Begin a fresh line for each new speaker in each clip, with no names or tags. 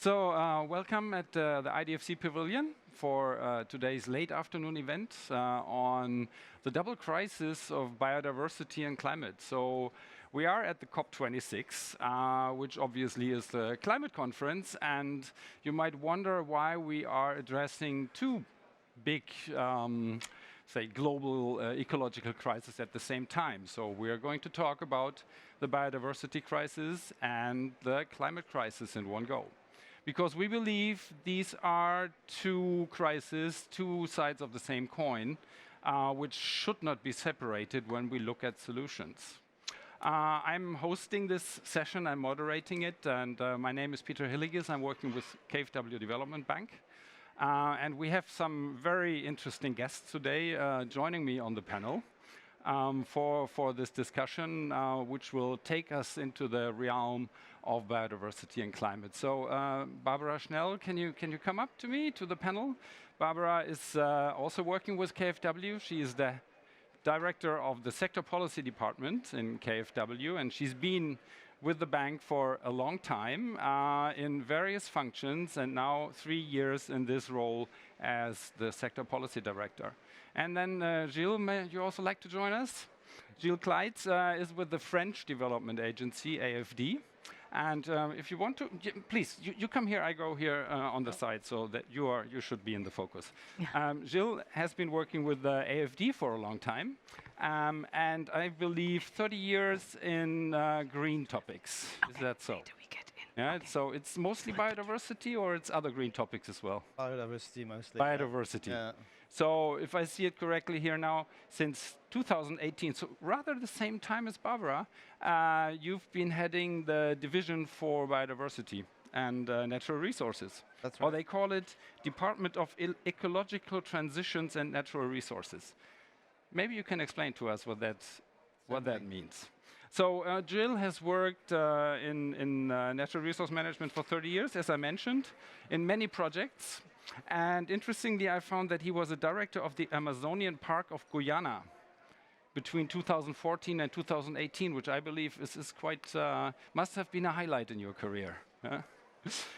Welcome at the IDFC Pavilion for today's late afternoon event on the double crisis of biodiversity and climate. So we are at the COP26, which obviously is the climate conference, and you might wonder why we are addressing two big say, global ecological crisis at the same time. So we are going to talk about the biodiversity crisis and the climate crisis in one go. Because we believe these are two crises, two sides of the same coin, which should not be separated when we look at solutions. I'm hosting this session, I'm moderating it, and my name is Peter Hilligis. I'm working with KfW Development Bank. And we have some very interesting guests today joining me on the panel for this discussion, which will take us into the realm of biodiversity and climate. So, Barbara Schnell, can you come up to me, to the panel? Barbara is also working with KfW. She is the director of the sector policy department in KfW, and she's been with the bank for a long time in various functions, and now 3 years in this role as the sector policy director. And then Gilles, may you also like to join us? Gilles Kleitz is with the French development agency, AFD. And if you want to, please, you come here, I go here on the side, so that you should be in the focus. Yeah. Gilles has been working with the AFD for a long time, and I believe 30 years in green topics. Okay. Is that so?
Do we get in?
Yeah,
okay.
so it's mostly biodiversity, or it's other green topics as well?
Biodiversity mostly.
Biodiversity.
Yeah.
So if I see it correctly here now, since 2018, so rather the same time as Barbara, you've been heading the division for biodiversity and natural resources.
That's right.
Or they call it Department of Ecological Transitions and Natural Resources. Maybe you can explain to us what that means. So Jill has worked in natural resource management for 30 years, as I mentioned, in many projects. And interestingly, I found that he was a director of the Amazonian Park of Guyana between 2014 and 2018, which I believe is quite, must have been a highlight in your career.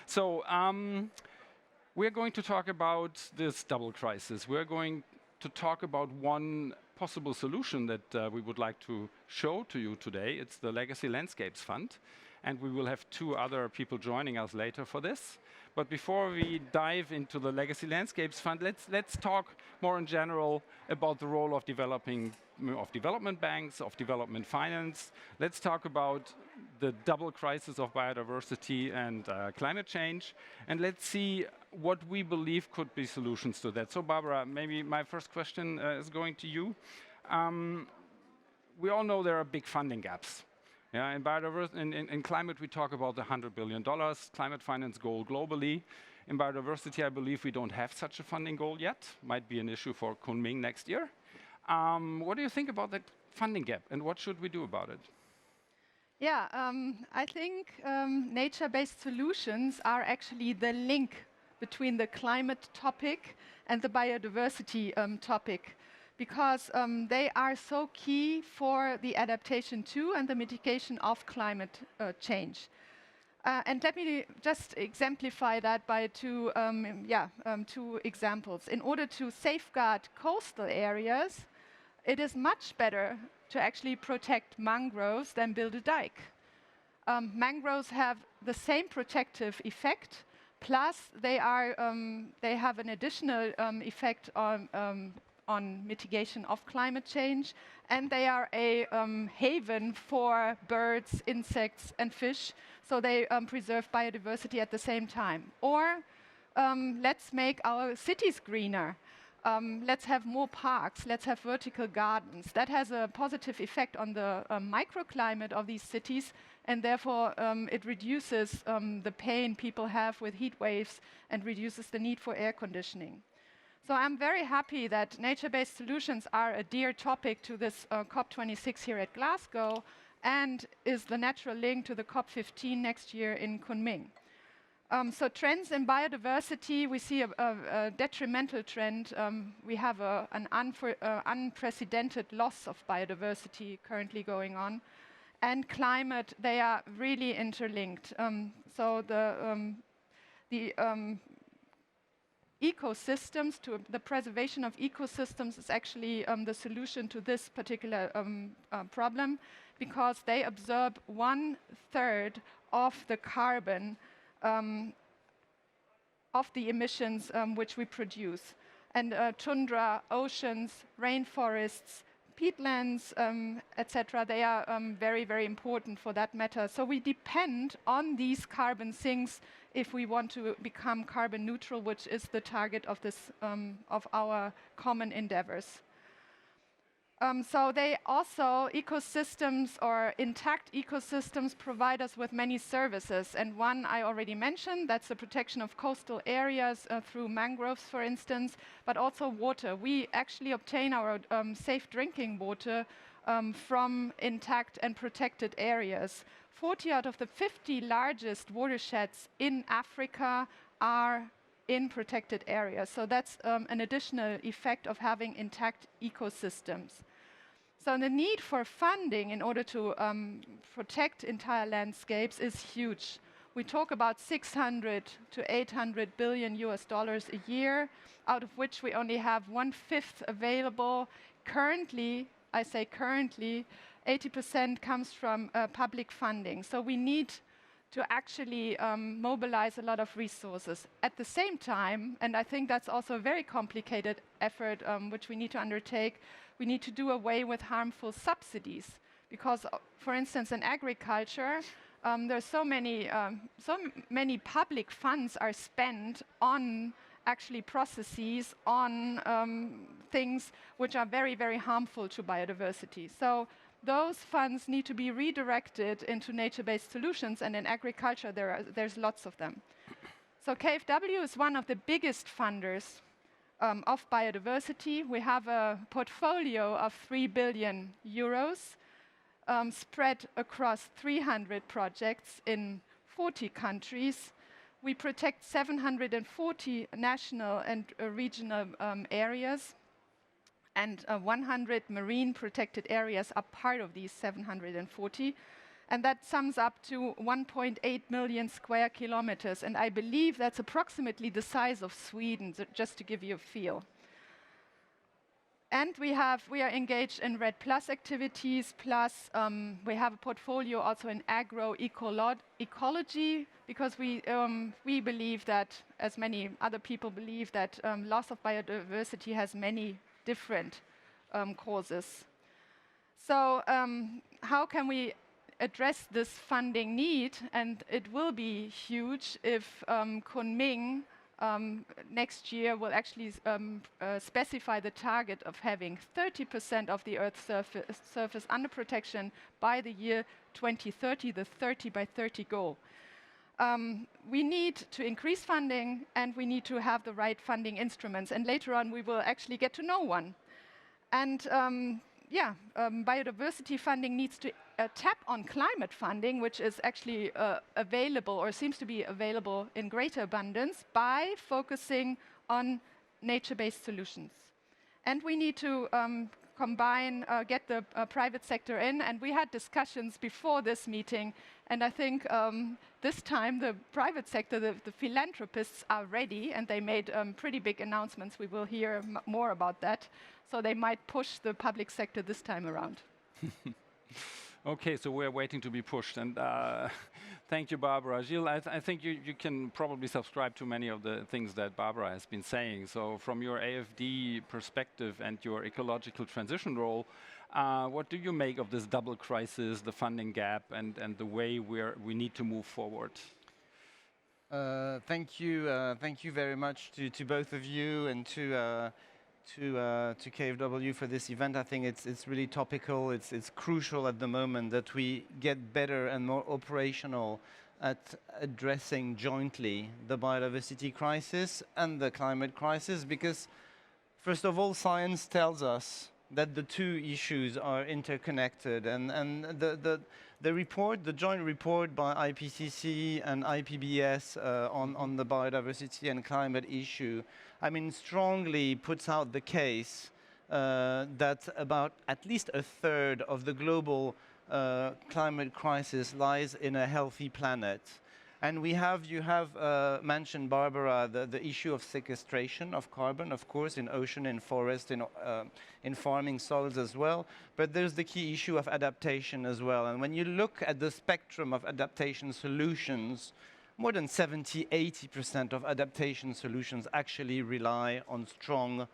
So we're going to talk about this double crisis. We're going to talk about one possible solution that we would like to show to you today. It's the Legacy Landscapes Fund. And we will have 2 other people joining us later for this. But before we dive into the Legacy Landscapes Fund, let's talk more in general about the role of development banks, of development finance. Let's talk about the double crisis of biodiversity and climate change. And let's see what we believe could be solutions to that. So Barbara, maybe my first question is going to you. We all know there are big funding gaps. Yeah, in climate, we talk about the $100 billion climate finance goal globally. In biodiversity, I believe we don't have such a funding goal yet. Might be an issue for Kunming next year. What do you think about that funding gap, and what should we do about it?
Yeah, I think nature-based solutions are actually the link between the climate topic and the biodiversity topic, because they are so key for the adaptation to and the mitigation of climate change. And let me just exemplify that by two examples. In order to safeguard coastal areas, it is much better to actually protect mangroves than build a dike. Mangroves have the same protective effect, plus they have an additional effect on mitigation of climate change, and they are a haven for birds, insects, and fish, so they preserve biodiversity at the same time. Or let's make our cities greener. Let's have more parks, let's have vertical gardens. That has a positive effect on the microclimate of these cities, and therefore it reduces the pain people have with heat waves and reduces the need for air conditioning. So I'm very happy that nature-based solutions are a dear topic to this COP26 here at Glasgow, and is the natural link to the COP15 next year in Kunming. So trends in biodiversity, we see a detrimental trend. We have an unprecedented loss of biodiversity currently going on. And climate, they are really interlinked. So the ecosystems, to the preservation of ecosystems is actually the solution to this particular problem, because they absorb 1/3 of the carbon of the emissions which we produce. And tundra, oceans, rainforests, peatlands, etc., they are very, very important for that matter. So we depend on these carbon sinks if we want to become carbon neutral, which is the target of this of our common endeavors. So they also, ecosystems or intact ecosystems provide us with many services. And one I already mentioned, that's the protection of coastal areas through mangroves, for instance, but also water. We actually obtain our safe drinking water from intact and protected areas. 40 out of the 50 largest watersheds in Africa are in protected areas. So that's an additional effect of having intact ecosystems. So the need for funding in order to protect entire landscapes is huge. We talk about 600 to 800 billion US dollars a year, out of which we only have 1/5 available. Currently, I say currently, 80% comes from public funding. So we need to actually mobilize a lot of resources. At the same time, and I think that's also a very complicated effort which we need to undertake, we need to do away with harmful subsidies. Because, for instance, in agriculture, there's so many public funds are spent on actually processes, on things which are very, very harmful to biodiversity. So those funds need to be redirected into nature-based solutions, and in agriculture there's lots of them. So KfW is one of the biggest funders of biodiversity. We have a portfolio of 3 billion euros spread across 300 projects in 40 countries. We protect 740 national and regional areas, and 100 marine protected areas are part of these 740. And that sums up to 1.8 million square kilometers. And I believe that's approximately the size of Sweden, just to give you a feel. And we are engaged in REDD+ activities, plus we have a portfolio also in agroecology, because we believe that, as many other people believe, that loss of biodiversity has many different causes. So how can we address this funding need? And it will be huge if Kunming next year will actually specify the target of having 30% of the Earth's surface under protection by the year 2030, the 30 by 30 goal. We need to increase funding, and we need to have the right funding instruments. And later on, we will actually get to know one. And biodiversity funding needs to tap on climate funding, which is actually available, or seems to be available in greater abundance, by focusing on nature-based solutions. And we need to combine, get the private sector in, and we had discussions before this meeting, and I think this time the private sector, the philanthropists are ready, and they made pretty big announcements. We will hear more about that. So they might push the public sector this time around.
Okay, so we're waiting to be pushed. And thank you, Barbara. Gilles, I think you can probably subscribe to many of the things that Barbara has been saying. So from your AFD perspective and your ecological transition role, what do you make of this double crisis, the funding gap, and the way we need to move forward?
Thank you very much to both of you, and to KfW for this event. I think it's really topical. It's crucial at the moment that we get better and more operational at addressing jointly the biodiversity crisis and the climate crisis, because first of all, science tells us that the two issues are interconnected, and the joint report by IPCC and IPBES on the biodiversity and climate issue, I mean, strongly puts out the case that about at least a third of the global climate crisis lies in a healthy planet. And you have mentioned, Barbara, the issue of sequestration of carbon, of course, in ocean, in forest, in farming soils as well. But there's the key issue of adaptation as well. And when you look at the spectrum of adaptation solutions, more than 70–80% of adaptation solutions actually rely on strong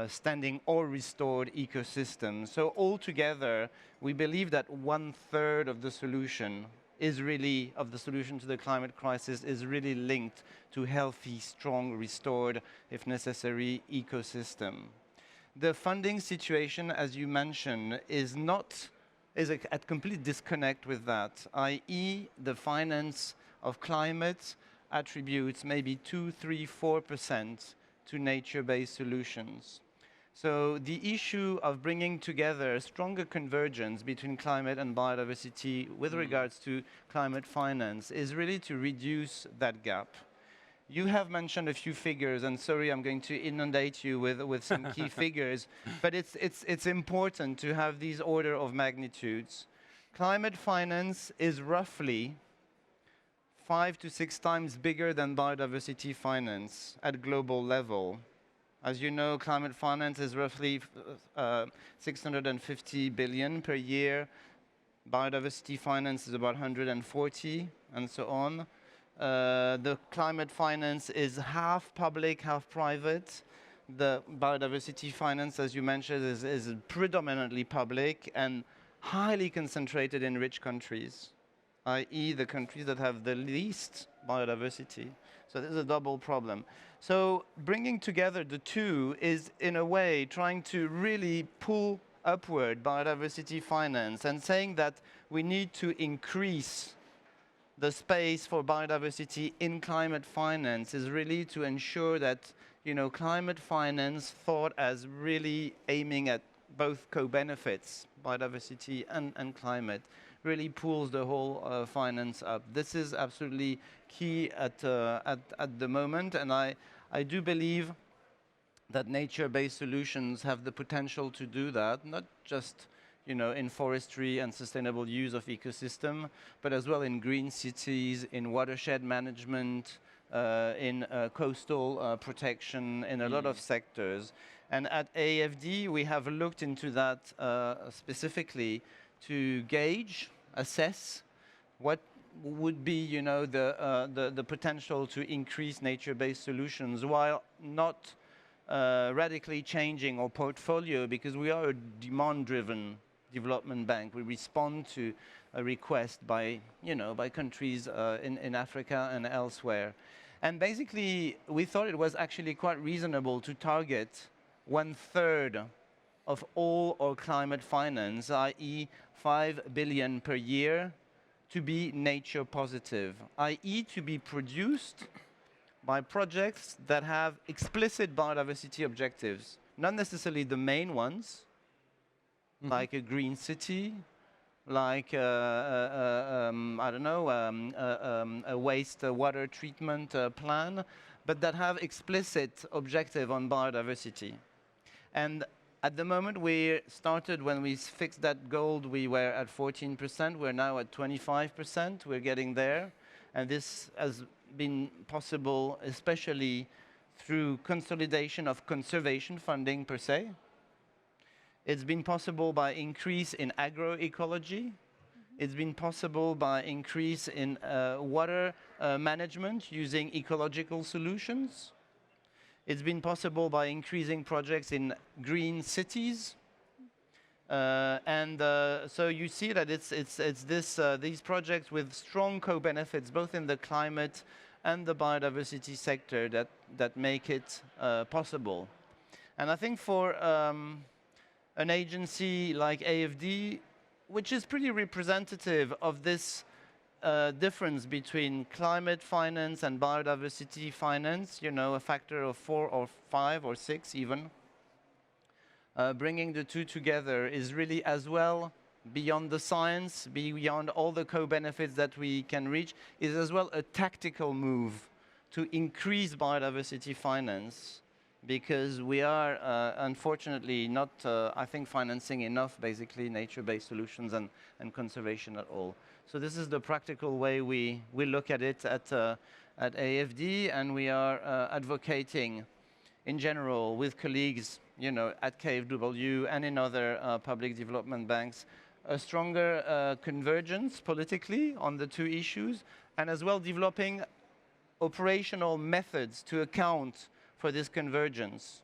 standing or restored ecosystems. So altogether, we believe that 1/3 of the solution to the climate crisis is really linked to healthy, strong, restored, if necessary, ecosystem. The funding situation, as you mentioned, is at complete disconnect with that, i.e. the finance of climate attributes maybe 2, 3, 4% to nature-based solutions. So the issue of bringing together stronger convergence between climate and biodiversity with regards to climate finance is really to reduce that gap. You have mentioned a few figures, and sorry, I'm going to inundate you with some key figures, but it's important to have these order of magnitudes. Climate finance is roughly 5 to 6 times bigger than biodiversity finance at global level. As you know, climate finance is roughly 650 billion per year. Biodiversity finance is about 140, and so on. The climate finance is half public, half private. The biodiversity finance, as you mentioned, is predominantly public and highly concentrated in rich countries, i.e. the countries that have the least biodiversity. So there's a double problem. So bringing together the two is, in a way, trying to really pull upward biodiversity finance and saying that we need to increase the space for biodiversity in climate finance is really to ensure that, climate finance thought as really aiming at both co-benefits, biodiversity and climate, really pulls the whole finance up. This is absolutely key at the moment, and I do believe that nature-based solutions have the potential to do that, not just in forestry and sustainable use of ecosystem, but as well in green cities, in watershed management, in coastal protection, in a lot of sectors. And at AFD, we have looked into that specifically to gauge, assess what would be, the potential to increase nature-based solutions while not radically changing our portfolio, because we are a demand-driven development bank. We respond to a request by countries in Africa and elsewhere. And basically, we thought it was actually quite reasonable to target 1/3 of all our climate finance, i.e. 5 billion per year, to be nature positive, i.e. to be produced by projects that have explicit biodiversity objectives, not necessarily the main ones, like a green city, like a wastewater treatment plan, but that have explicit objective on biodiversity. And at the moment, we started, when we fixed that goal, we were at 14%. We're now at 25%. We're getting there. And this has been possible especially through consolidation of conservation funding per se. It's been possible by increase in agroecology. It's been possible by increase in water management using ecological solutions. It's been possible by increasing projects in green cities. So you see that it's these projects with strong co-benefits, both in the climate and the biodiversity sector, that make it possible. And I think for an agency like AFD, which is pretty representative of this difference between climate finance and biodiversity finance, a factor of 4 or 5 or 6 even, bringing the two together is really as well beyond the science, beyond all the co-benefits that we can reach, is as well a tactical move to increase biodiversity finance, because we are unfortunately not, I think, financing enough basically nature-based solutions and conservation at all. So this is the practical way we look at it at AFD, and we are advocating in general with colleagues, at KfW and in other public development banks, a stronger convergence politically on the two issues, and as well developing operational methods to account for this convergence,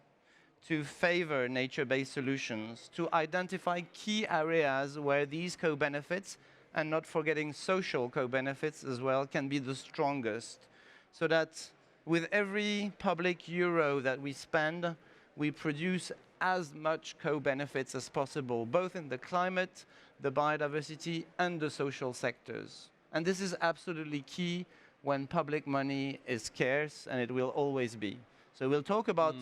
to favor nature-based solutions, to identify key areas where these co-benefits, and not forgetting social co-benefits as well, can be the strongest, so that with every public euro that we spend, we produce as much co-benefits as possible, both in the climate, the biodiversity, and the social sectors. And this is absolutely key when public money is scarce, and it will always be. So we'll talk about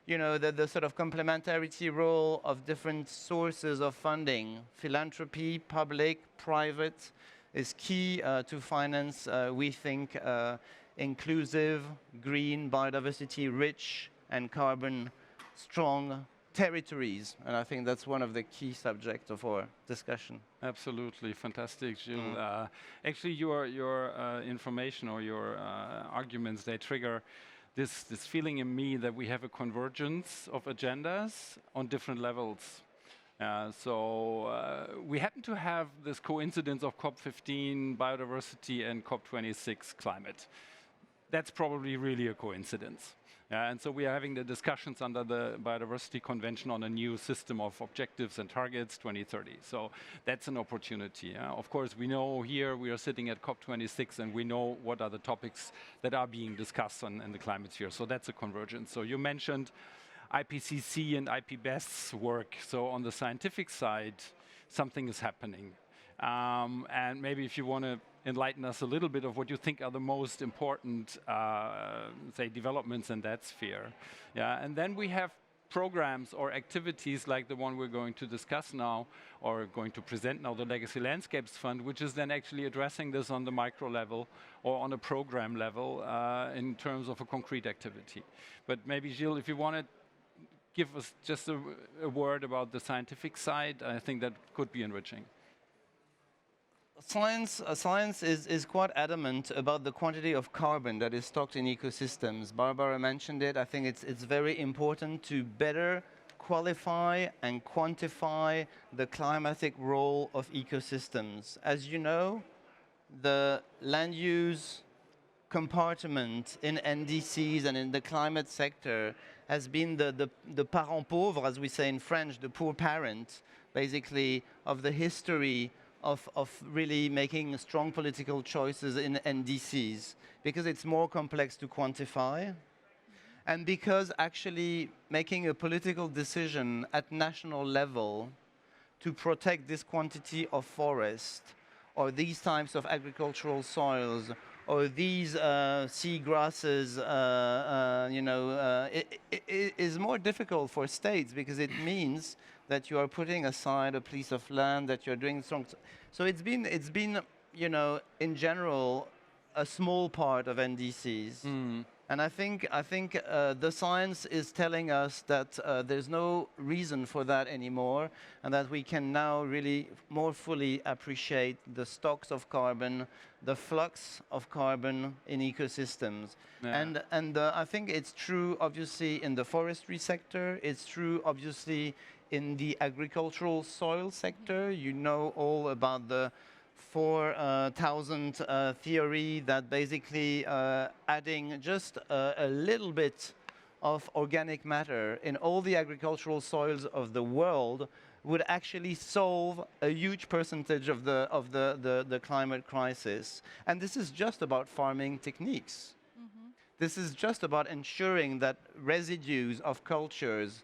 the sort of complementarity role of different sources of funding. Philanthropy, public, private, is key to finance, we think, inclusive, green, biodiversity-rich, and carbon-strong territories. And I think that's one of the key subjects of our discussion.
Absolutely, fantastic, Gilles. Actually, your information or your arguments, they trigger this feeling in me that we have a convergence of agendas on different levels. So we happen to have this coincidence of COP15 biodiversity and COP26 climate. That's probably really a coincidence. And so we are having the discussions under the Biodiversity Convention on a new system of objectives and targets 2030. So that's an opportunity. Of course, we know here we are sitting at COP26 and we know what are the topics that are being discussed in the climate sphere. So that's a convergence. So you mentioned IPCC and IPBES's work. So on the scientific side, something is happening. And maybe if you want to enlighten us a little bit of what you think are the most important, say, developments in that sphere. Yeah, and then we have programs or activities like the one we're going to discuss now, or going to present now, the Legacy Landscapes Fund, which is then actually addressing this on the micro level or on a program level in terms of a concrete activity. But maybe, Gilles, if you want to give us just a word about the scientific side, I think that could be enriching.
Science is quite adamant about the quantity of carbon that is stocked in ecosystems. Barbara mentioned it. I think it's very important to better qualify and quantify the climatic role of ecosystems. As you know, the land use compartment in NDCs and in the climate sector has been the parent pauvre, as we say in French, the poor parent, basically, of the history of really making strong political choices in NDCs, because it's more complex to quantify, and because actually making a political decision at national level to protect this quantity of forest, or these types of agricultural soils, or these sea grasses, it is more difficult for states, because it means that you are putting aside a piece of land, that you're doing strong. So it's been, in general, a small part of NDCs. And I think the science is telling us that there's no reason for that anymore, and that we can now really more fully appreciate the stocks of carbon, the flux of carbon in ecosystems. Yeah. And I think it's true, obviously, in the forestry sector. It's true, obviously, in the agricultural soil sector. You know all about the 4,000 theory that basically adding just a little bit of organic matter in all the agricultural soils of the world would actually solve a huge percentage of the climate crisis. And this is just about farming techniques. This is just about ensuring that residues of cultures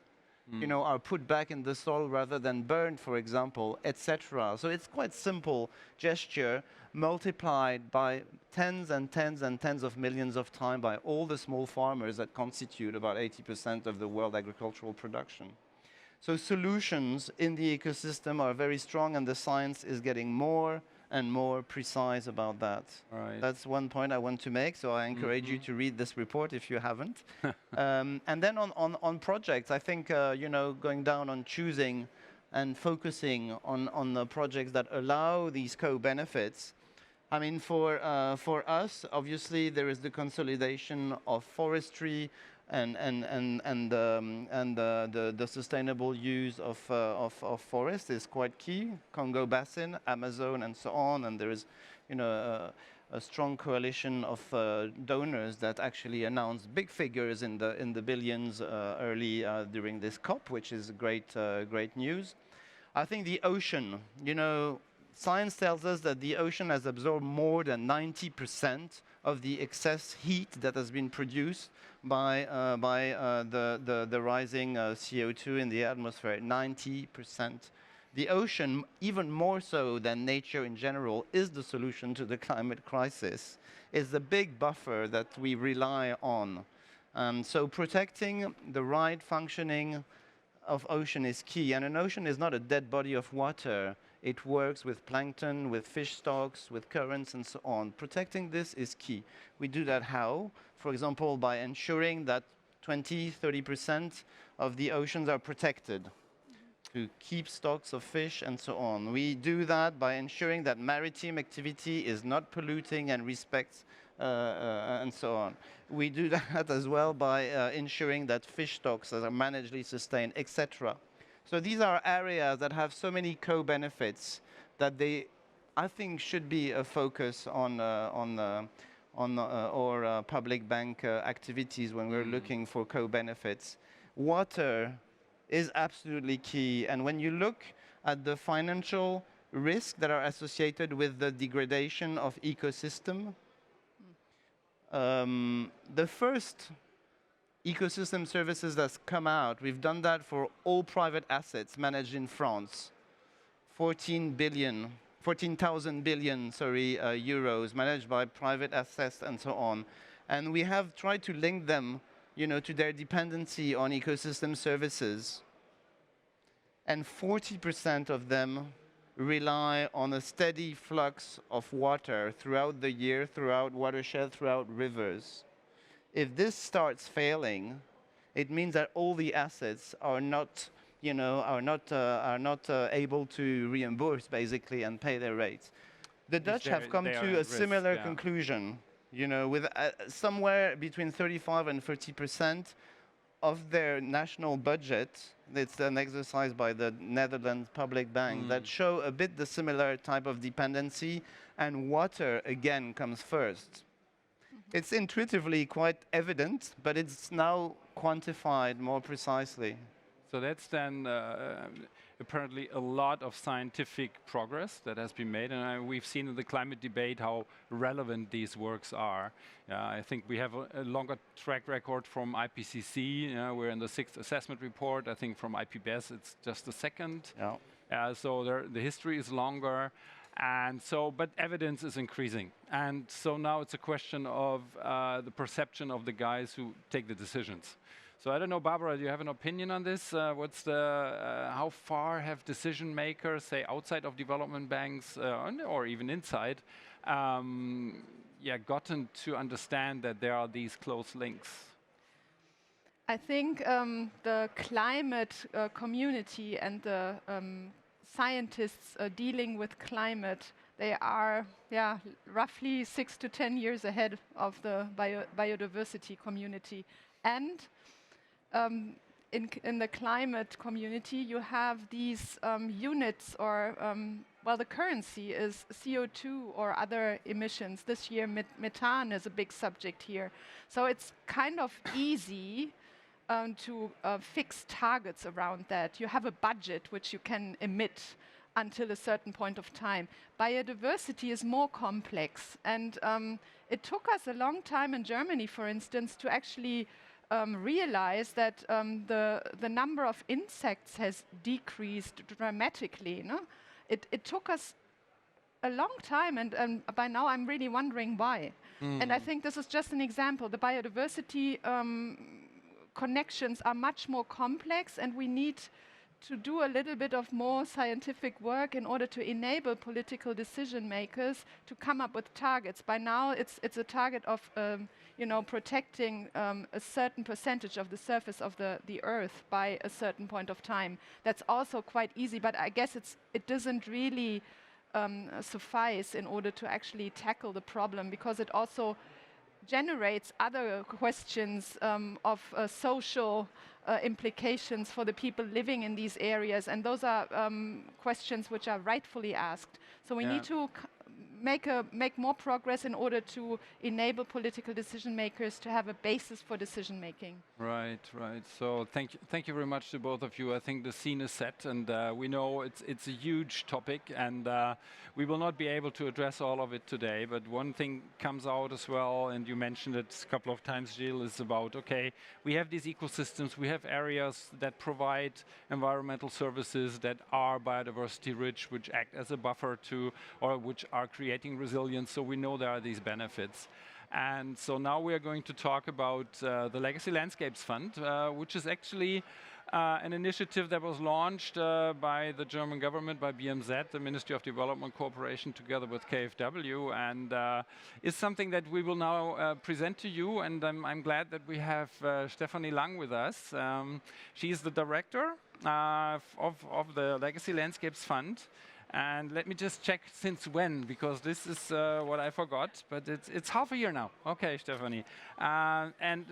are put back in the soil rather than burned, for example, etc. So it's quite simple gesture multiplied by tens and tens and tens of millions of times by all the small farmers that constitute about 80% of the world agricultural production. So solutions in the ecosystem are very strong, and the science is getting more and more precise about that.
Right.
That's one point I want to make, so I encourage you to read this report if you haven't. And then on projects, I think, going down on choosing and focusing on the projects that allow these co-benefits. I mean, for us, obviously, there is the consolidation of forestry and the sustainable use of forest is quite key. Congo Basin, Amazon, and so on. And there is, a strong coalition of donors that actually announced big figures in the billions early during this COP, which is great news. I think the ocean, science tells us that the ocean has absorbed more than 90% of the excess heat that has been produced by the rising CO2 in the atmosphere. 90%. The ocean, even more so than nature in general, is the solution to the climate crisis. It's the big buffer that we rely on. So protecting the right functioning of ocean is key. And an ocean is not a dead body of water. It works with plankton, with fish stocks, with currents, and so on. Protecting this is key. We do that how? For example, by ensuring that 20–30% of the oceans are protected to keep stocks of fish and so on. We do that by ensuring that maritime activity is not polluting and respects and so on. We do that as well by ensuring that fish stocks are manageably sustained, etc. So these are areas that have so many co-benefits that they, I think, should be a focus on our public bank activities when we're looking for co-benefits. Water is absolutely key, and when you look at the financial risks that are associated with the degradation of ecosystem, the first ecosystem services that's come out, we've done that for all private assets managed in France. 14,000 billion euros managed by private assets and so on. And we have tried to link them, to their dependency on ecosystem services. And 40% of them rely on a steady flux of water throughout the year, throughout watersheds, throughout rivers. If this starts failing, it means that all the assets are not able to reimburse basically and pay their rates. The Dutch have come to a similar conclusion, with somewhere between 35 and 30% of their national budget. It's an exercise by the Netherlands Public Bank that show a bit the similar type of dependency, and water again comes first. It's intuitively quite evident, but it's now quantified more precisely.
So that's then apparently a lot of scientific progress that has been made, and we've seen in the climate debate how relevant these works are. I think we have a longer track record from IPCC. We're in the 6th assessment report. I think from IPBES it's just the 2nd. Yeah. So the history is longer. And so, but evidence is increasing. And so now it's a question of the perception of the guys who take the decisions. So I don't know, Barbara, do you have an opinion on this? What's how far have decision makers, say outside of development banks or even inside, gotten to understand that there are these close links?
I think the climate community and the scientists dealing with climate, they are roughly 6 to 10 years ahead of the biodiversity community. And in the climate community, you have these units, or the currency is CO2 or other emissions. This year, methane is a big subject here. So it's kind of easy to fix targets around that. You have a budget which you can emit until a certain point of time. Biodiversity is more complex, and it took us a long time in Germany, for instance, to actually realize that the number of insects has decreased dramatically. It took us a long time, and by now I'm really wondering why. And I think this is just an example. The biodiversity connections are much more complex, and we need to do a little bit of more scientific work in order to enable political decision makers to come up with targets. By now, it's a target of protecting a certain percentage of the surface of the Earth by a certain point of time. That's also quite easy, but I guess it doesn't really suffice in order to actually tackle the problem, because it also generates other questions of social implications for the people living in these areas, and those are questions which are rightfully asked. So we need to make more progress in order to enable political decision makers to have a basis for decision making.
Right. So thank you very much to both of you. I think the scene is set, and we know it's a huge topic, and we will not be able to address all of it today. But one thing comes out as well, and you mentioned it a couple of times, Jill, is about, okay, we have these ecosystems, we have areas that provide environmental services that are biodiversity rich, which act as a buffer to, or which are creating resilience. So we know there are these benefits. And so now we are going to talk about the Legacy Landscapes Fund, which is actually an initiative that was launched by the German government, by BMZ, the Ministry of Development Cooperation, together with KfW, and is something that we will now present to you. And I'm glad that we have Stefanie Lang with us. She is the director of the Legacy Landscapes Fund. And let me just check since when, because this is what I forgot, but it's half a year now. Okay, Stefanie. And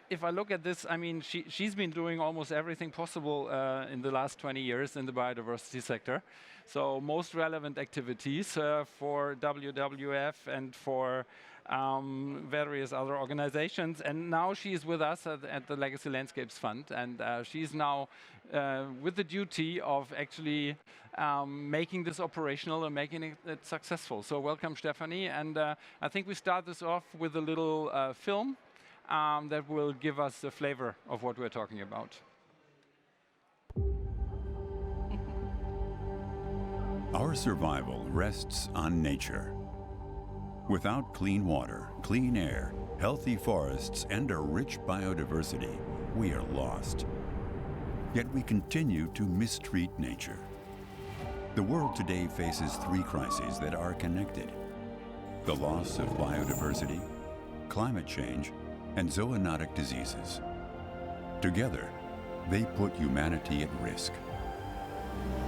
if I look at this, I mean, she's been doing almost everything possible in the last 20 years in the biodiversity sector. So most relevant activities for WWF and for various other organizations. And now she is with us at the Legacy Landscapes Fund, and she's now with the duty of actually making this operational and making it successful. So welcome, Stefanie. And I think we start this off with a little film that will give us a flavor of what we're talking about.
Our survival rests on nature. Without clean water, clean air, healthy forests, and a rich biodiversity, we are lost. Yet we continue to mistreat nature. The world today faces three crises that are connected: the loss of biodiversity, climate change, and zoonotic diseases. Together, they put humanity at risk.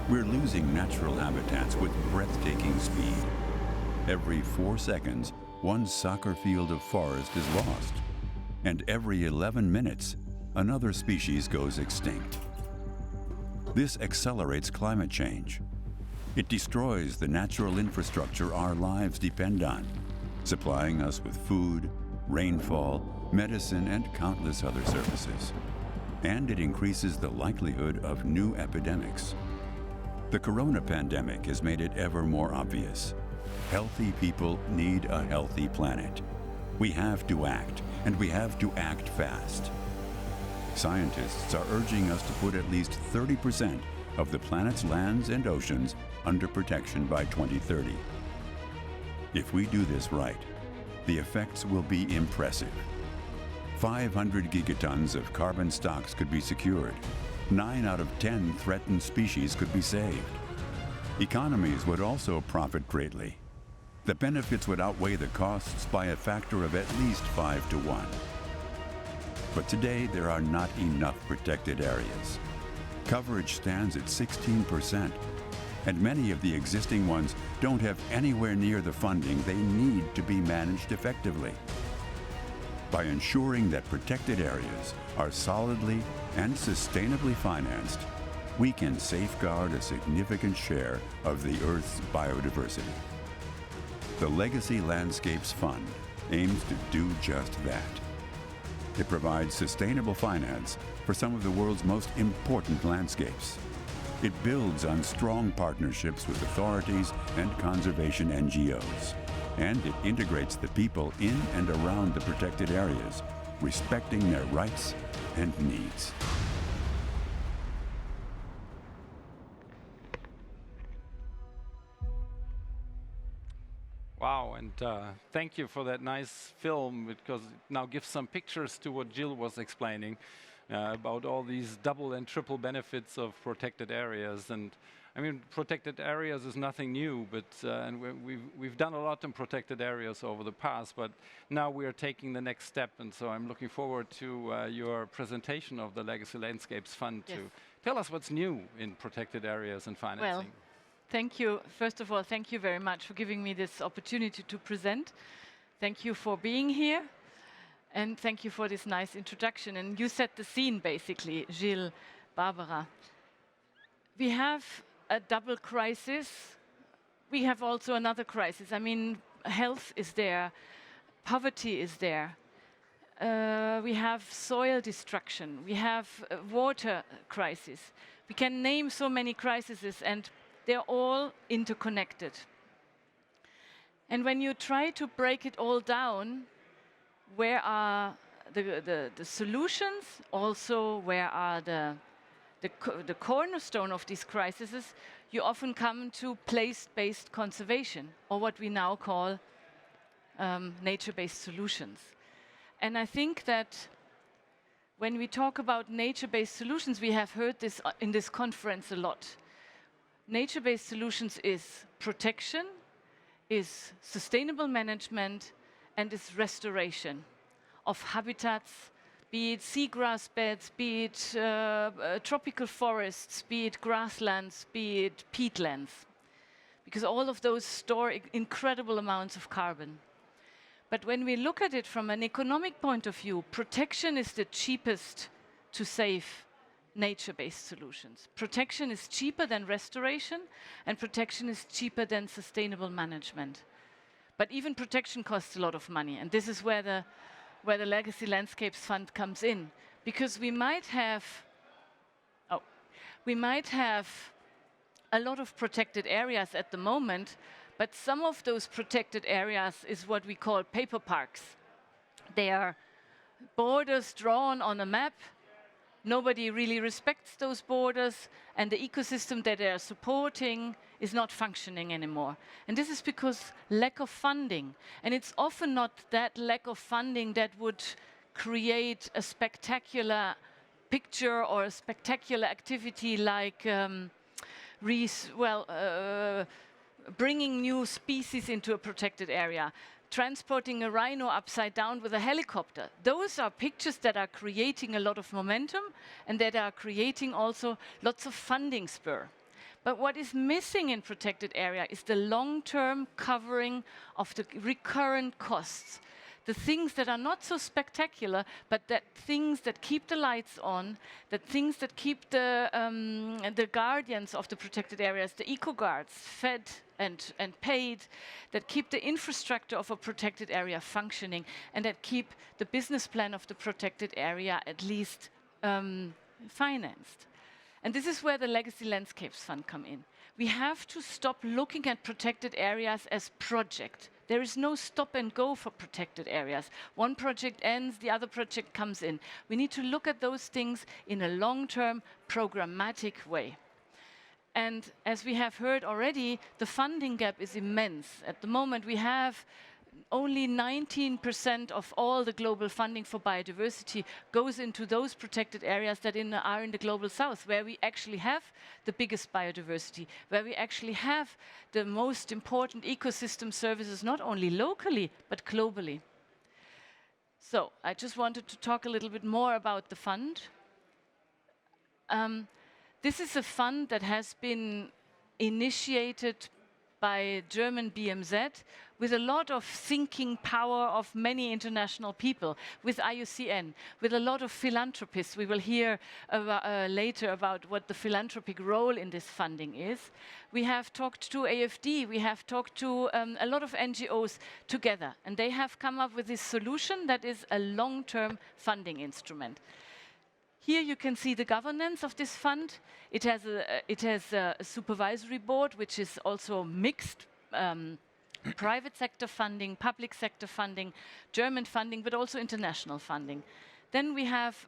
We're losing natural habitats with breathtaking speed. Every 4 seconds, one soccer field of forest is lost. And every 11 minutes, another species goes extinct. This accelerates climate change. It destroys the natural infrastructure our lives depend on, supplying us with food, rainfall, medicine, and countless other services. And it increases the likelihood of new epidemics. The corona pandemic has made it ever more obvious. Healthy people need a healthy planet. We have to act, and we have to act fast. Scientists are urging us to put at least 30% of the planet's lands and oceans under protection by 2030. If we do this right, the effects will be impressive. 500 gigatons of carbon stocks could be secured. 9 out of 10 threatened species could be saved. Economies would also profit greatly. The benefits would outweigh the costs by a factor of at least 5 to 1. But today, there are not enough protected areas. Coverage stands at 16%, and many of the existing ones don't have anywhere near the funding they need to be managed effectively. By ensuring that protected areas are solidly and sustainably financed, we can safeguard a significant share of the Earth's biodiversity. The Legacy Landscapes Fund aims to do just that. It provides sustainable finance for some of the world's most important landscapes. It builds on strong partnerships with authorities and conservation NGOs. And it integrates the people in and around the protected areas, respecting their rights and needs.
Wow, and thank you for that nice film, because it now gives some pictures to what Jill was explaining. about all these double and triple benefits of protected areas. And I mean, protected areas is nothing new, but and we've done a lot in protected areas over the past, but now we are taking the next step. And so I'm looking forward to your presentation of the Legacy Landscapes Fund to tell us what's new in protected areas and financing.
Well, thank you. First of all, thank you very much for giving me this opportunity to present. Thank you for being here. And thank you for this nice introduction. And you set the scene, basically, Gilles, Barbara. We have a double crisis. We have also another crisis. I mean, health is there. Poverty is there. We have soil destruction. We have water crisis. We can name so many crises, and they're all interconnected. And when you try to break it all down, where are the solutions? Also, where are the cornerstone of these crises? You often come to place-based conservation, or what we now call nature-based solutions. And I think that when we talk about nature-based solutions, we have heard this in this conference a lot. Nature-based solutions is protection, is sustainable management, and is restoration of habitats, be it seagrass beds, be it tropical forests, be it grasslands, be it peatlands. Because all of those store incredible amounts of carbon. But when we look at it from an economic point of view, protection is the cheapest to save nature-based solutions. Protection is cheaper than restoration, and protection is cheaper than sustainable management. But even protection costs a lot of money, and this is where the Legacy Landscapes Fund comes in, because we might have a lot of protected areas at the moment, but some of those protected areas is what we call paper parks. They are borders drawn on a map. Nobody really respects those borders, and the ecosystem that they are supporting is not functioning anymore. And this is because lack of funding. And it's often not that lack of funding that would create a spectacular picture or a spectacular activity like bringing new species into a protected area, transporting a rhino upside down with a helicopter. Those are pictures that are creating a lot of momentum and that are creating also lots of funding spur. But what is missing in protected area is the long-term covering of the recurrent costs. The things that are not so spectacular, but that things that keep the lights on, that things that keep the guardians of the protected areas, the eco-guards, fed and paid, that keep the infrastructure of a protected area functioning, and that keep the business plan of the protected area at least financed. And this is where the Legacy Landscapes Fund come in. We have to stop looking at protected areas as project. There is no stop and go for protected areas. One project ends, the other project comes in. We need to look at those things in a long-term, programmatic way. And as we have heard already, the funding gap is immense. At the moment, we have only 19% of all the global funding for biodiversity goes into those protected areas that are in the global south, where we actually have the biggest biodiversity, where we actually have the most important ecosystem services, not only locally, but globally. So I just wanted to talk a little bit more about the fund. This is a fund that has been initiated by German BMZ with a lot of thinking power of many international people, with IUCN, with a lot of philanthropists. We will hear later about what the philanthropic role in this funding is. We have talked to AFD, we have talked to a lot of NGOs together, and they have come up with this solution that is a long-term funding instrument. Here you can see the governance of this fund. It has a supervisory board, which is also mixed, private sector funding, public sector funding, German funding, but also international funding. Then we have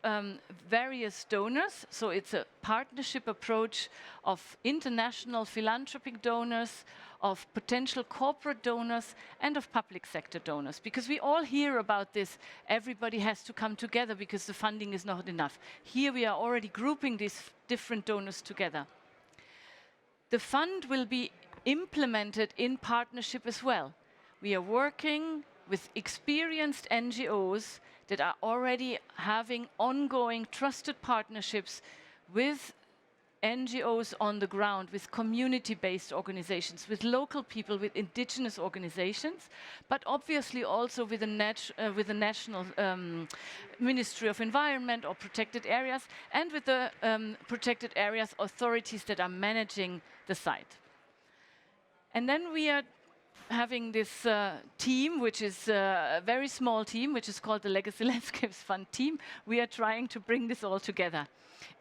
various donors, so it's a partnership approach of international philanthropic donors, of potential corporate donors, and of public sector donors. Because we all hear about this, everybody has to come together because the funding is not enough. Here we are already grouping these different donors together. The fund will be implemented in partnership as well. We are working with experienced NGOs that are already having ongoing trusted partnerships with NGOs on the ground, with community-based organizations, with local people, with indigenous organizations, but obviously also with the National Ministry of Environment or Protected Areas, and with the Protected Areas authorities that are managing the site. And then we are having this team, which is a very small team, which is called the Legacy Landscapes Fund team. We are trying to bring this all together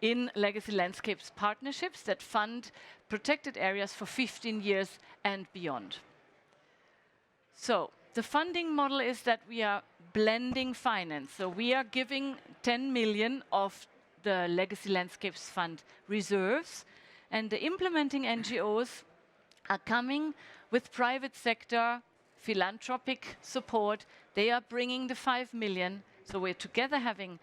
in Legacy Landscapes partnerships that fund protected areas for 15 years and beyond. So the funding model is that we are blending finance. So we are giving 10 million of the Legacy Landscapes Fund reserves, and the implementing NGOs are coming with private sector philanthropic support. They are bringing the 5 million. So we're together having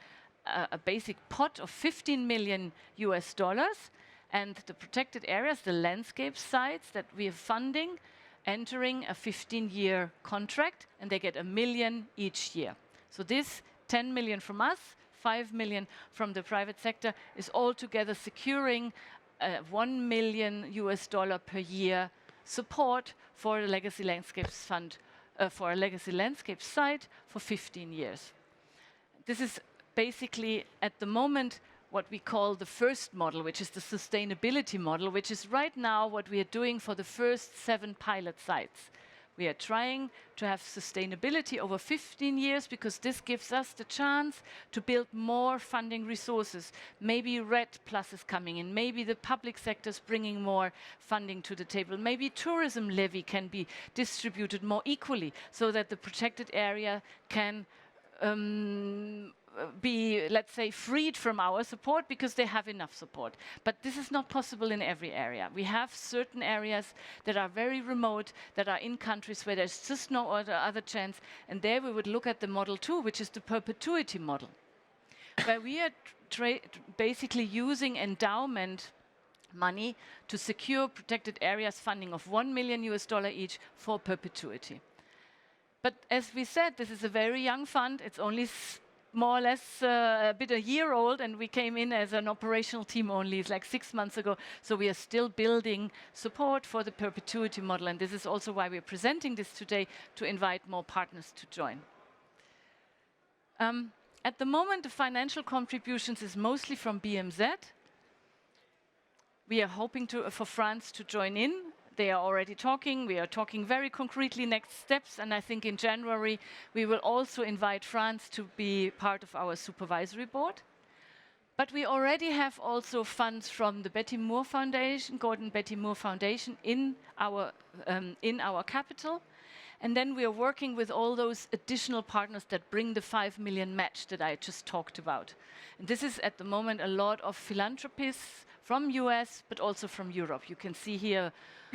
a basic pot of 15 million US dollars, and the protected areas, the landscape sites that we are funding, entering a 15-year contract, and they get 1 million each year. So this 10 million from us, 5 million from the private sector, is altogether securing 1 million US dollar per year support for the Legacy Landscapes Fund, for a Legacy Landscape site for 15 years. This is basically, at the moment, what we call the first model, which is the sustainability model, which is right now what we are doing for the first 7 pilot sites. We are trying to have sustainability over 15 years because this gives us the chance to build more funding resources. Maybe RED Plus is coming in, maybe the public sector is bringing more funding to the table, maybe tourism levy can be distributed more equally so that the protected area can be, let's say, freed from our support because they have enough support. But this is not possible in every area. We have certain areas that are very remote, that are in countries where there's just no other chance, and there we would look at the model 2, which is the perpetuity model, where we are basically using endowment money to secure protected areas funding of 1 million US dollar each for perpetuity. But as we said, this is a very young fund. It's only more or less a year old, and we came in as an operational team only like 6 months ago. So we are still building support for the perpetuity model, and this is also why we're presenting this today, to invite more partners to join. At the moment, the financial contributions is mostly from BMZ. We are hoping for France to join in. They are already talking. We are talking very concretely next steps, and I think in January we will also invite France to be part of our supervisory board. But we already have also funds from the Betty Moore Foundation, Gordon Betty Moore Foundation, in our capital. And then we are working with all those additional partners that bring the 5 million match that I just talked about. And this is at the moment a lot of philanthropists from US, but also from Europe. You can see here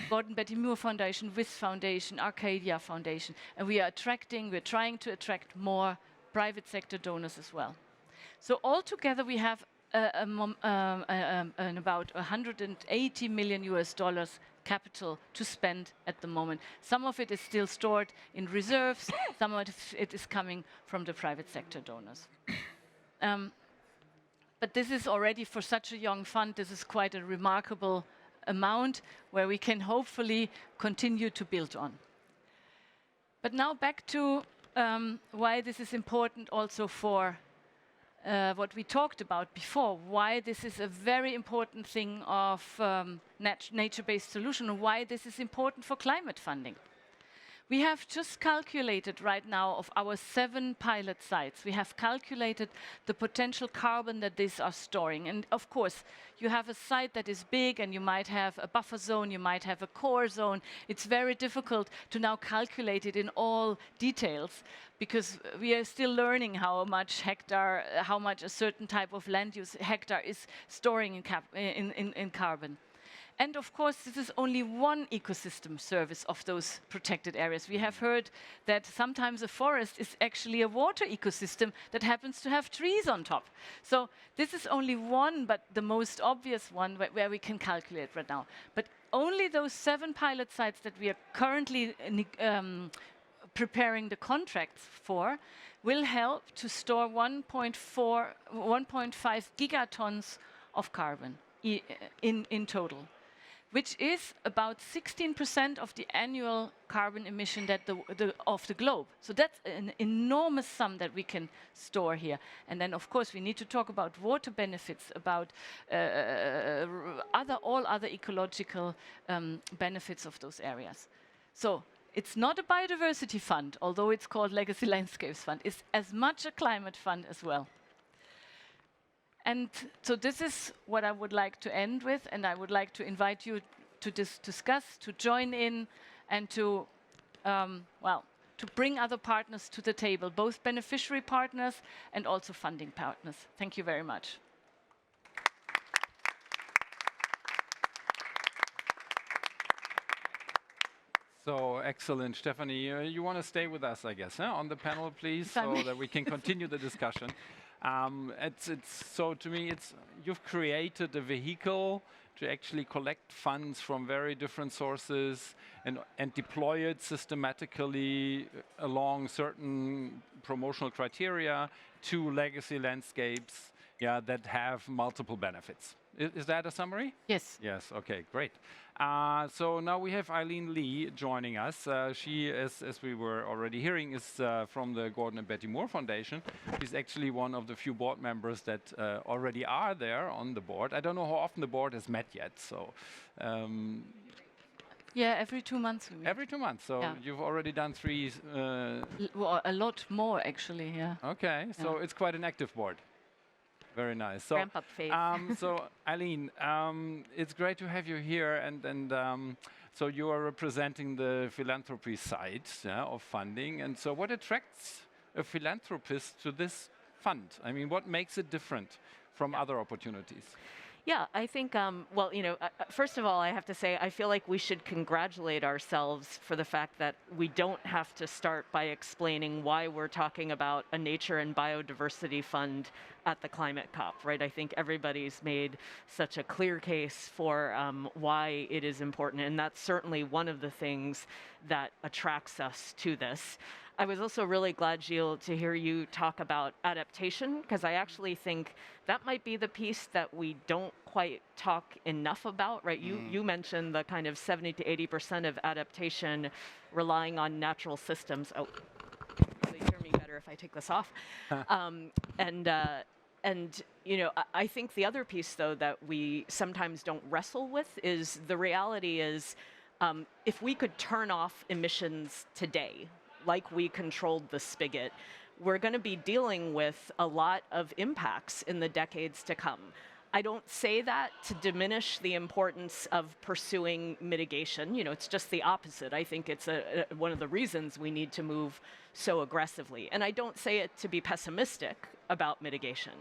Gordon Betty Moore Foundation, WIS Foundation, Arcadia Foundation, and we're trying to attract more private sector donors as well. So altogether we have about 180 million US dollars capital to spend at the moment. Some of it is still stored in reserves, some of it is coming from the private sector donors. But this is already, for such a young fund, this is quite a remarkable amount where we can hopefully continue to build on. But now back to why this is important also for what we talked about before, why this is a very important thing of nature-based solution, and why this is important for climate funding. We have just calculated right now of our 7 pilot sites. We have calculated the potential carbon that these are storing. And of course, you have a site that is big and you might have a buffer zone, you might have a core zone. It's very difficult to now calculate it in all details because we are still learning how much a certain type of land use hectare is storing in carbon. And of course, this is only one ecosystem service of those protected areas. We have heard that sometimes a forest is actually a water ecosystem that happens to have trees on top. So this is only one, but the most obvious one where we can calculate right now. But only those 7 pilot sites that we are currently preparing the contracts for will help to store 1.5 gigatons of carbon in total, which is about 16% of the annual carbon emission of the globe. So that's an enormous sum that we can store here. And then, of course, we need to talk about water benefits, about all other ecological benefits of those areas. So it's not a biodiversity fund, although it's called Legacy Landscapes Fund. It's as much a climate fund as well. And so this is what I would like to end with, and I would like to invite you to discuss, to join in, and to bring other partners to the table, both beneficiary partners and also funding partners. Thank you very much.
So excellent, Stephanie. You want to stay with us, I guess, on the panel, please, so that we can continue the discussion. So to me, you've created a vehicle to actually collect funds from very different sources and deploy it systematically along certain promotional criteria to legacy landscapes that have multiple benefits. Is that a summary?
Yes.
Yes, okay, great. So now we have Eileen Lee joining us. She, as we were already hearing, is from the Gordon and Betty Moore Foundation. She's actually one of the few board members that already are there on the board. I don't know how often the board has met yet, so...
yeah, every 2 months we meet.
Every 2 months, so you've already done 3...
well, a lot more, actually, yeah.
Okay, so it's quite an active board. Very nice. So,
ramp up phase.
So Eileen, it's great to have you here, and so you are representing the philanthropy side of funding. And so, what attracts a philanthropist to this fund? I mean, what makes it different from other opportunities?
Yeah, I think, well, first of all, I have to say, I feel like we should congratulate ourselves for the fact that we don't have to start by explaining why we're talking about a nature and biodiversity fund at the climate COP, right? I think everybody's made such a clear case for why it is important, and that's certainly one of the things that attracts us to this. I was also really glad, Gilles, to hear you talk about adaptation, because I actually think that might be the piece that we don't quite talk enough about, right? You mentioned the kind of 70 to 80% of adaptation relying on natural systems. Oh, you'll hear me better if I take this off. And I think the other piece, though, that we sometimes don't wrestle with is the reality is if we could turn off emissions today, like we controlled the spigot, we're going to be dealing with a lot of impacts in the decades to come. I don't say that to diminish the importance of pursuing mitigation. It's just the opposite. I think it's one of the reasons we need to move so aggressively. And I don't say it to be pessimistic about mitigation,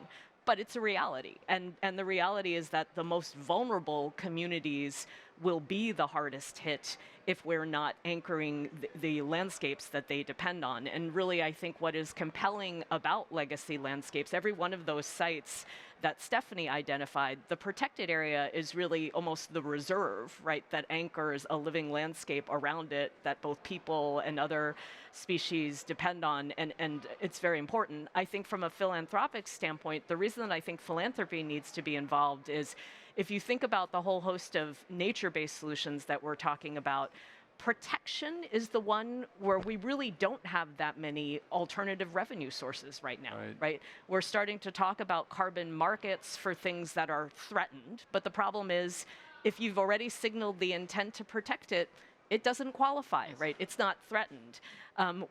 but it's a reality. And the reality is that the most vulnerable communities will be the hardest hit if we're not anchoring the landscapes that they depend on. And really, I think what is compelling about legacy landscapes, every one of those sites that Stephanie identified, the protected area is really almost the reserve, right, that anchors a living landscape around it that both people and other species depend on, and it's very important. I think from a philanthropic standpoint, the reason that I think philanthropy needs to be involved is if you think about the whole host of nature-based solutions that we're talking about, protection is the one where we really don't have that many alternative revenue sources right now, right? We're starting to talk about carbon markets for things that are threatened, but the problem is if you've already signaled the intent to protect it, it doesn't qualify, right? It's not threatened.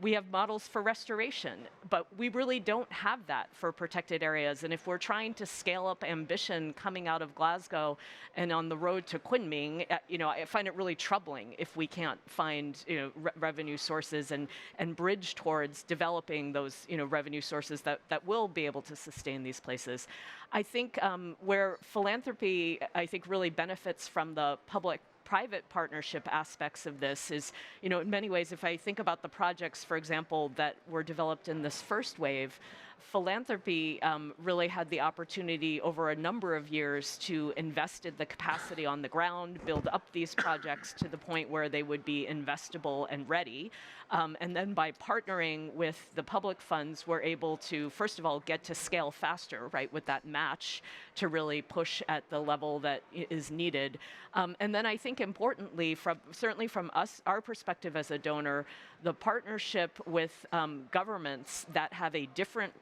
We have models for restoration, but we really don't have that for protected areas. And if we're trying to scale up ambition coming out of Glasgow and on the road to Kunming, I find it really troubling if we can't find revenue sources and bridge towards developing those revenue sources that will be able to sustain these places. I think where philanthropy, I think, really benefits from the public-private partnership aspects of this is, in many ways, if I think about the projects, for example, that were developed in this first wave, philanthropy really had the opportunity over a number of years to invest in the capacity on the ground, build up these projects to the point where they would be investable and ready. And then by partnering with the public funds, we're able to, first of all, get to scale faster, right, with that match to really push at the level that is needed. And then I think importantly, certainly from our perspective as a donor, the partnership with governments that have a different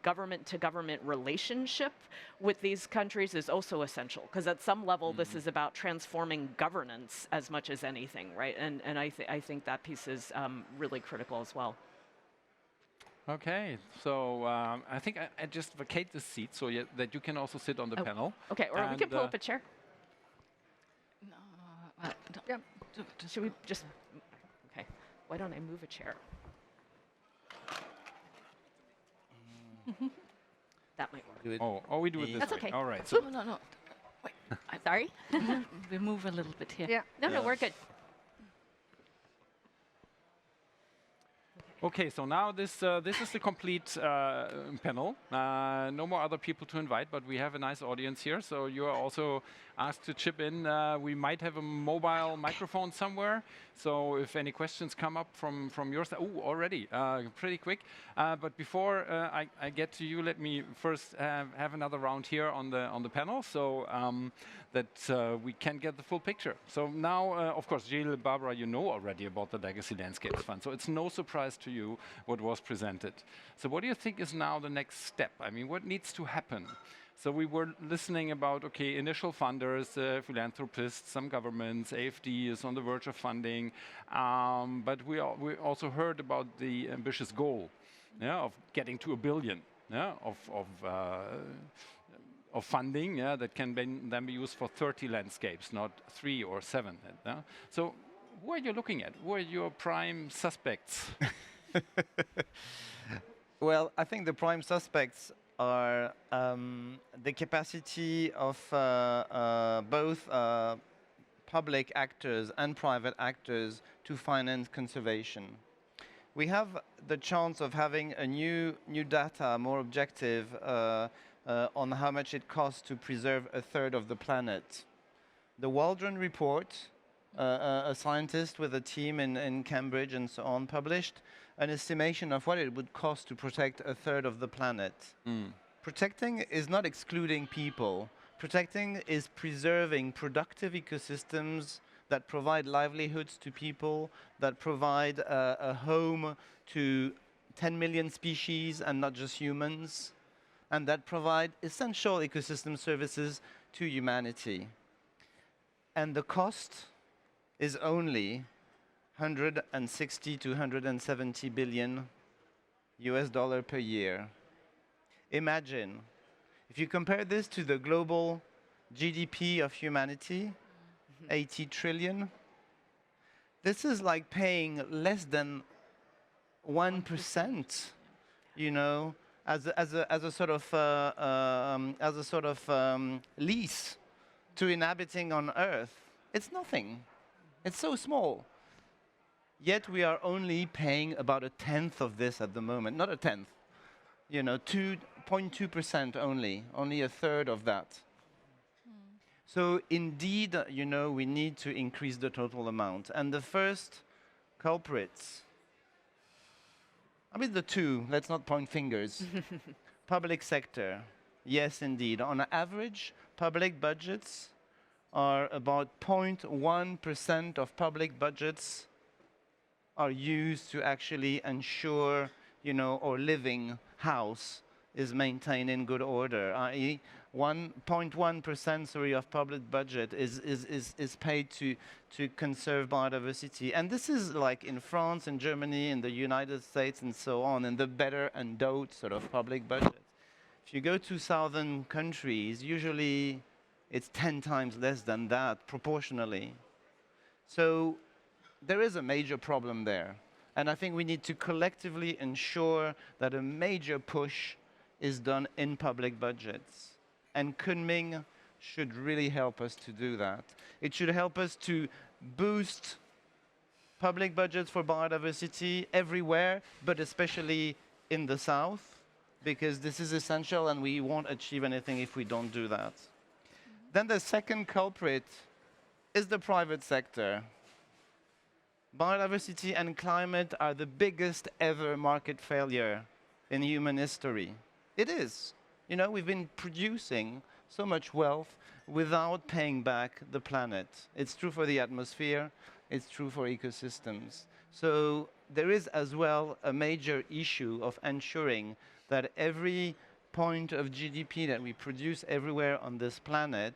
government-to-government relationship with these countries is also essential, because at some level this is about transforming governance as much as anything, right? And I think that piece is really critical as well.
Okay, so I think I just vacate the seat so that you can also sit on the panel.
Okay, or we can pull up a chair.
No,
Yeah. Should we just? Okay. Why don't I move a chair? That might work.
Oh, we do it this
That's
way.
okay.
All right.
So no. Wait, I'm
Sorry?
we move a little bit here.
Yeah.
No, we're good.
Okay, so now this is the complete panel. No more other people to invite, but we have a nice audience here, so you are also asked to chip in. We might have a mobile microphone somewhere, so if any questions come up from your side, already pretty quick. But before I get to you, let me first have another round here on the panel, so that we can get the full picture. So now, of course, Gilles, Barbara, you know already about the Legacy Landscapes Fund, so it's no surprise to you what was presented. So what do you think is now the next step? I mean, what needs to happen? So we were listening about, okay, initial funders, philanthropists, some governments, AFD is on the verge of funding, but we also heard about the ambitious goal, of getting to $1 billion, of funding, that can then be used for 30 landscapes, not 3 or 7. So who are you looking at? Who are your prime suspects?
Well, I think the prime suspects are the capacity of both public actors and private actors to finance conservation. We have the chance of having a new data, more objective, on how much it costs to preserve a third of the planet. The Waldron report, a scientist with a team in Cambridge and so on, published an estimation of what it would cost to protect a third of the planet. Protecting is not excluding people. Protecting is preserving productive ecosystems that provide livelihoods to people, that provide a home to 10 million species and not just humans, and that provide essential ecosystem services to humanity. And the cost is only 160 to 170 billion US dollar per year. Imagine, if you compare this to the global GDP of humanity, 80 trillion, this is like paying less than 1%, as a sort of lease to inhabiting on Earth. It's nothing. It's so small. Yet we are only paying about 1/10 of this at the moment. Not 1/10, 2.2% only 1/3 of that. So indeed, we need to increase the total amount. And the first culprits, the two, let's not point fingers. Public sector, yes, indeed. On average, public budgets are about 0.1% of public budgets are used to actually ensure, our living house is maintained in good order, i.e. 1.1% of public budget is paid to conserve biodiversity. And this is like in France, in Germany, in the United States, and so on, in the better endowed sort of public budget. If you go to southern countries, usually it's 10 times less than that, proportionally. So there is a major problem there. And I think we need to collectively ensure that a major push is done in public budgets. And Kunming should really help us to do that. It should help us to boost public budgets for biodiversity everywhere, but especially in the south, because this is essential and we won't achieve anything if we don't do that. Then the second culprit is the private sector. Biodiversity and climate are the biggest ever market failure in human history. It is. You know, we've been producing so much wealth without paying back the planet. It's true for the atmosphere, it's true for ecosystems. So there is as well a major issue of ensuring that every point of GDP that we produce everywhere on this planet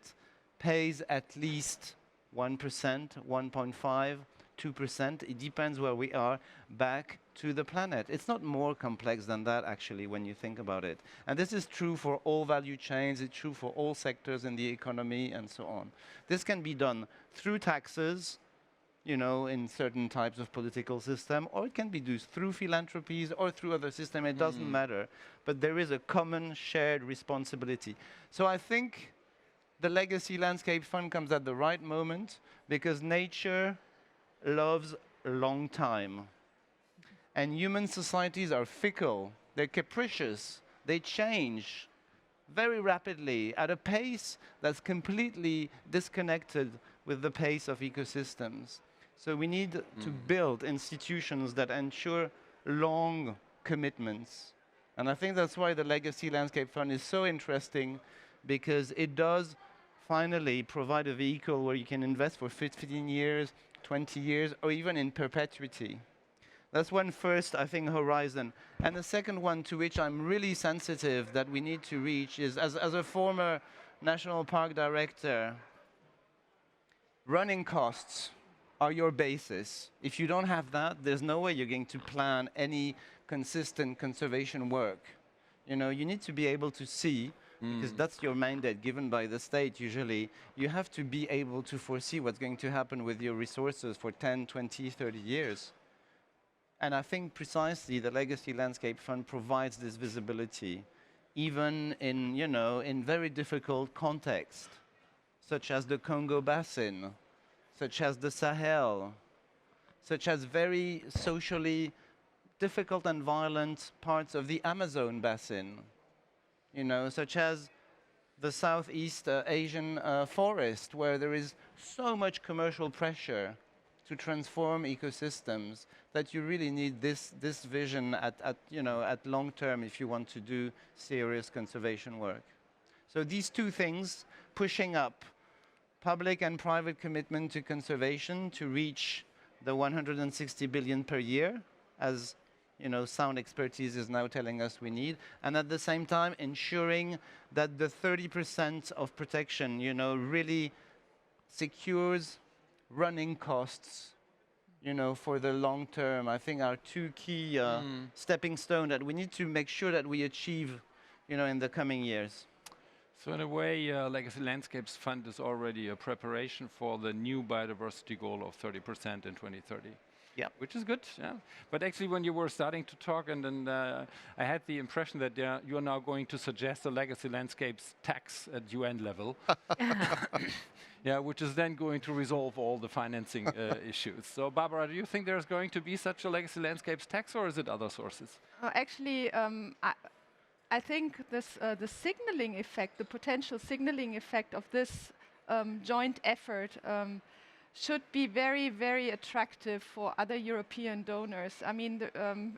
pays at least 1%, 1.5%, 2%, it depends where we are, back to the planet. It's not more complex than that, actually, when you think about it. And this is true for all value chains, it's true for all sectors in the economy, and so on. This can be done through taxes, you know, in certain types of political system, or it can be done through philanthropies or through other systems, it doesn't matter. But there is a common shared responsibility. So I think the Legacy Landscape Fund comes at the right moment, because nature loves a long time. And human societies are fickle, they're capricious, they change very rapidly at a pace that's completely disconnected with the pace of ecosystems. So we need to build institutions that ensure long commitments. And I think that's why the Legacy Landscape Fund is so interesting, because it does finally provide a vehicle where you can invest for 15 years, 20 years, or even in perpetuity. That's one first, I think, horizon. And the second one, to which I'm really sensitive that we need to reach, is as a former national park director, running costs are your basis. If you don't have that, there's no way you're going to plan any consistent conservation work. You know, you need to be able to see, because that's your mandate given by the state usually, you have to be able to foresee what's going to happen with your resources for 10, 20, 30 years. And I think precisely the Legacy Landscape Fund provides this visibility, even in, you know, in very difficult contexts, such as the Congo Basin, such as the Sahel, such as very socially difficult and violent parts of the Amazon Basin, you know, such as the Southeast Asian forest, where there is so much commercial pressure to transform ecosystems that you really need this vision at long term if you want to do serious conservation work. So these two things, pushing up public and private commitment to conservation to reach the 160 billion per year, as you know, sound expertise is now telling us we need, and at the same time ensuring that the 30% of protection, you know, really secures running costs, you know, for the long term. I think are two key stepping stones that we need to make sure that we achieve, you know, in the coming years.
So in a way, Legacy Landscapes Fund is already a preparation for the new biodiversity goal of 30% in 2030.
Yeah,
which is good. Yeah, but actually, when you were starting to talk, and then I had the impression that you are now going to suggest a legacy landscapes tax at UN level. Yeah, which is then going to resolve all the financing issues. So, Barbara, do you think there's going to be such a legacy landscapes tax, or is it other sources?
Actually, I think this the signaling effect, the potential signaling effect of this joint effort. Should be very, very attractive for other European donors. I mean,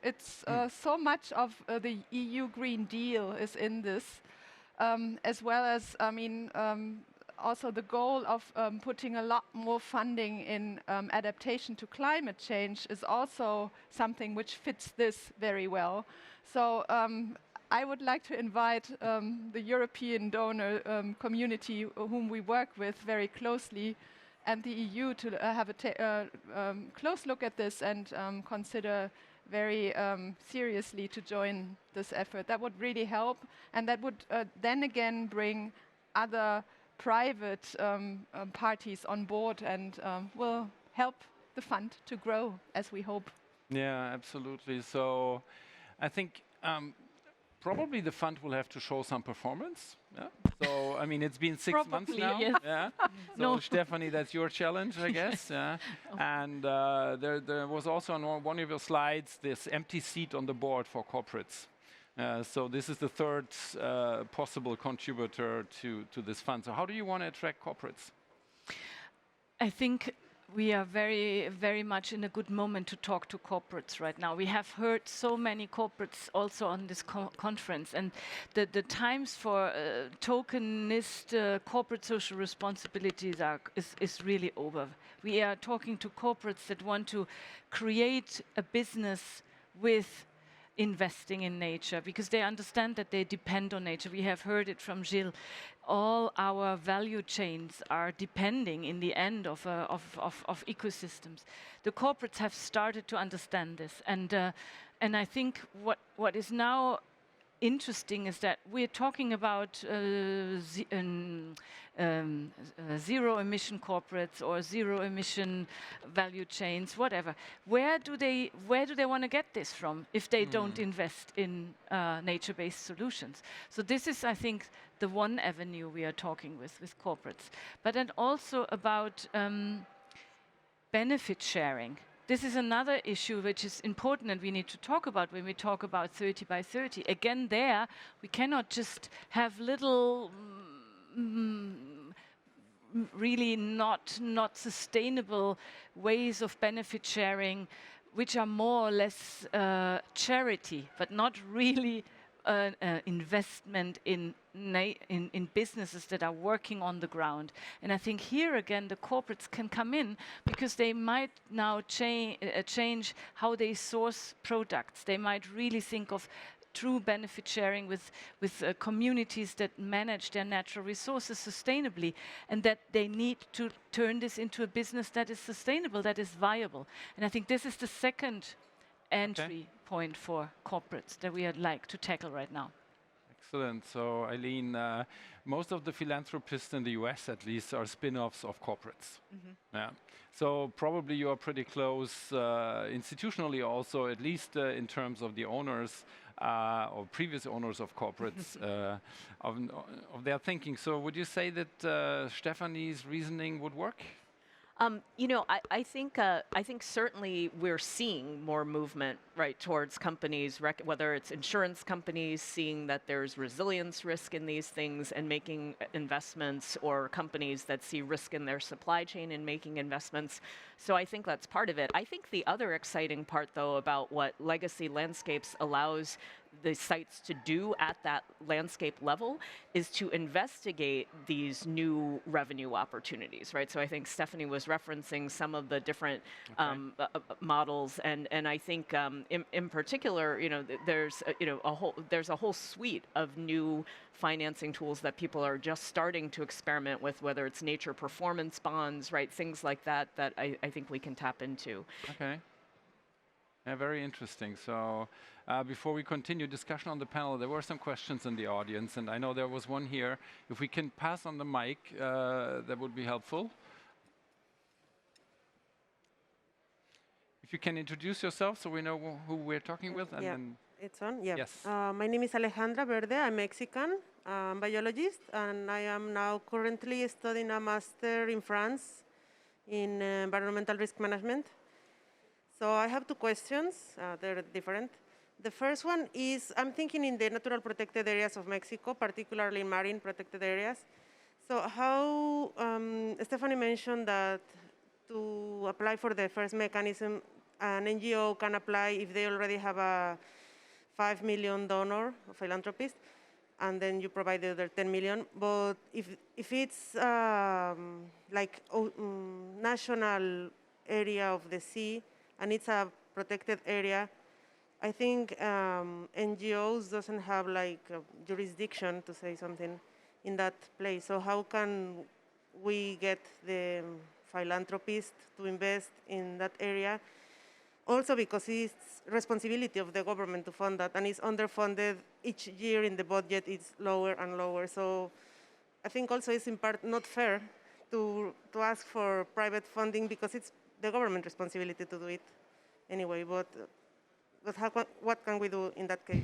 it's so much of the EU Green Deal is in this, as well as, I mean, also the goal of putting a lot more funding in adaptation to climate change is also something which fits this very well. So I would like to invite the European donor community whom we work with very closely and the EU to have a close look at this and consider very seriously to join this effort. That would really help, and that would then again bring other private parties on board and will help the fund to grow, as we hope.
Yeah, absolutely. So I think probably the fund will have to show some performance. Yeah? So, I mean, it's been 6 months now.
Yes.
Yeah. So, Stephanie, that's your challenge, I guess. Yeah. And there was also on one of your slides this empty seat on the board for corporates. So this is the third possible contributor to this fund. So how do you want to attract corporates?
I think we are very, very much in a good moment to talk to corporates right now. We have heard so many corporates also on this conference, and the times for tokenist corporate social responsibilities is really over. We are talking to corporates that want to create a business with investing in nature, because they understand that they depend on nature. We have heard it from Gilles. All our value chains are depending in the end of ecosystems. The corporates have started to understand this, and I think what is now interesting is that we're talking about zero emission corporates or zero emission value chains, whatever. Where do they want to get this from if they don't invest in nature-based solutions? So this is, I think, the one avenue we are talking with corporates. But then also about benefit sharing. This is another issue which is important and we need to talk about when we talk about 30 by 30. Again, there, we cannot just have little really not sustainable ways of benefit sharing, which are more or less charity, but not really investment in businesses that are working on the ground. And I think here again the corporates can come in because they might now change how they source products. They might really think of true benefit sharing with communities that manage their natural resources sustainably, and that they need to turn this into a business that is sustainable, that is viable. And I think this is the second entry point for corporates that we would like to tackle right now.
Excellent. So, Eileen, most of the philanthropists in the US, at least, are spin-offs of corporates. Yeah. So probably you are pretty close institutionally also, at least in terms of the owners or previous owners of corporates of their thinking. So would you say that Stephanie's reasoning would work?
You know, I think certainly we're seeing more movement right towards companies, whether it's insurance companies seeing that there's resilience risk in these things and making investments, or companies that see risk in their supply chain and making investments. So I think that's part of it. I think the other exciting part, though, about what Legacy Landscapes allows the sites to do at that landscape level is to investigate these new revenue opportunities, right? So I think Stephanie was referencing some of the different models, and I think in particular, you know, there's a whole suite of new financing tools that people are just starting to experiment with, whether it's nature performance bonds, right, things like that, that I think we can tap into.
Okay. Yeah, very interesting. So before we continue discussion on the panel, there were some questions in the audience, and I know there was one here. If we can pass on the mic, that would be helpful. If you can introduce yourself so we know who we're talking with. And then
it's on? Yeah.
Yes.
My name is Alejandra Verde. I'm Mexican. I'm biologist, and I am now currently studying a master in France in environmental risk management. So I have two questions. They're different. The first one is, I'm thinking in the natural protected areas of Mexico, particularly marine protected areas. So how, Stephanie mentioned that to apply for the first mechanism, an NGO can apply if they already have a 5 million donor, a philanthropist, and then you provide the other 10 million. But if it's like national area of the sea, and it's a protected area, I think NGOs doesn't have like jurisdiction to say something in that place. So how can we get the philanthropist to invest in that area? Also because it's responsibility of the government to fund that, and it's underfunded each year in the budget. It's lower and lower. So I think also it's in part not fair to ask for private funding because it's the government responsibility to do it anyway. But what can we do in that case?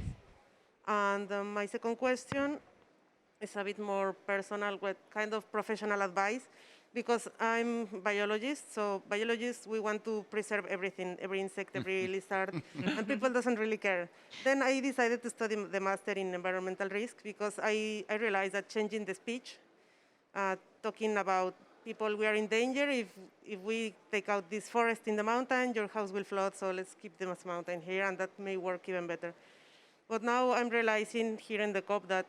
And my second question is a bit more personal, what kind of professional advice? Because I'm a biologist, so biologists, we want to preserve everything, every insect, every lizard, and people doesn't really care. Then I decided to study the master in environmental risk because I realized that changing the speech, talking about people, we are in danger. If we take out this forest in the mountain, your house will flood, so let's keep the mountain here, and that may work even better. But now I'm realizing here in the COP that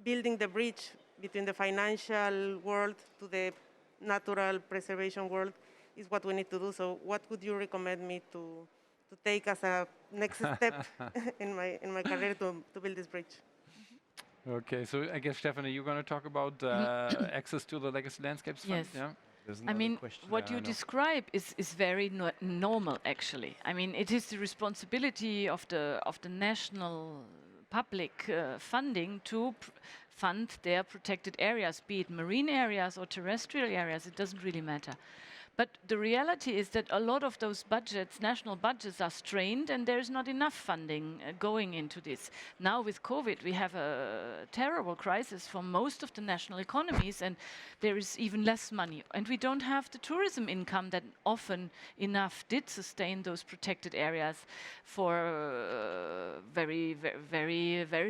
building the bridge between the financial world to the natural preservation world is what we need to do. So what would you recommend me to take as a next step in my career to build this bridge?
Okay, so I guess, Stephanie, you're going to talk about access to the Legacy Landscapes Fund?
Yes.
Yeah?
I mean, what you describe is very normal, actually. I mean, it is the responsibility of the national public funding to fund their protected areas, be it marine areas or terrestrial areas. It doesn't really matter. But the reality is that a lot of those budgets, national budgets, are strained, and there's not enough funding going into this. Now with COVID, we have a terrible crisis for most of the national economies, and there is even less money. And we don't have the tourism income that often enough did sustain those protected areas for very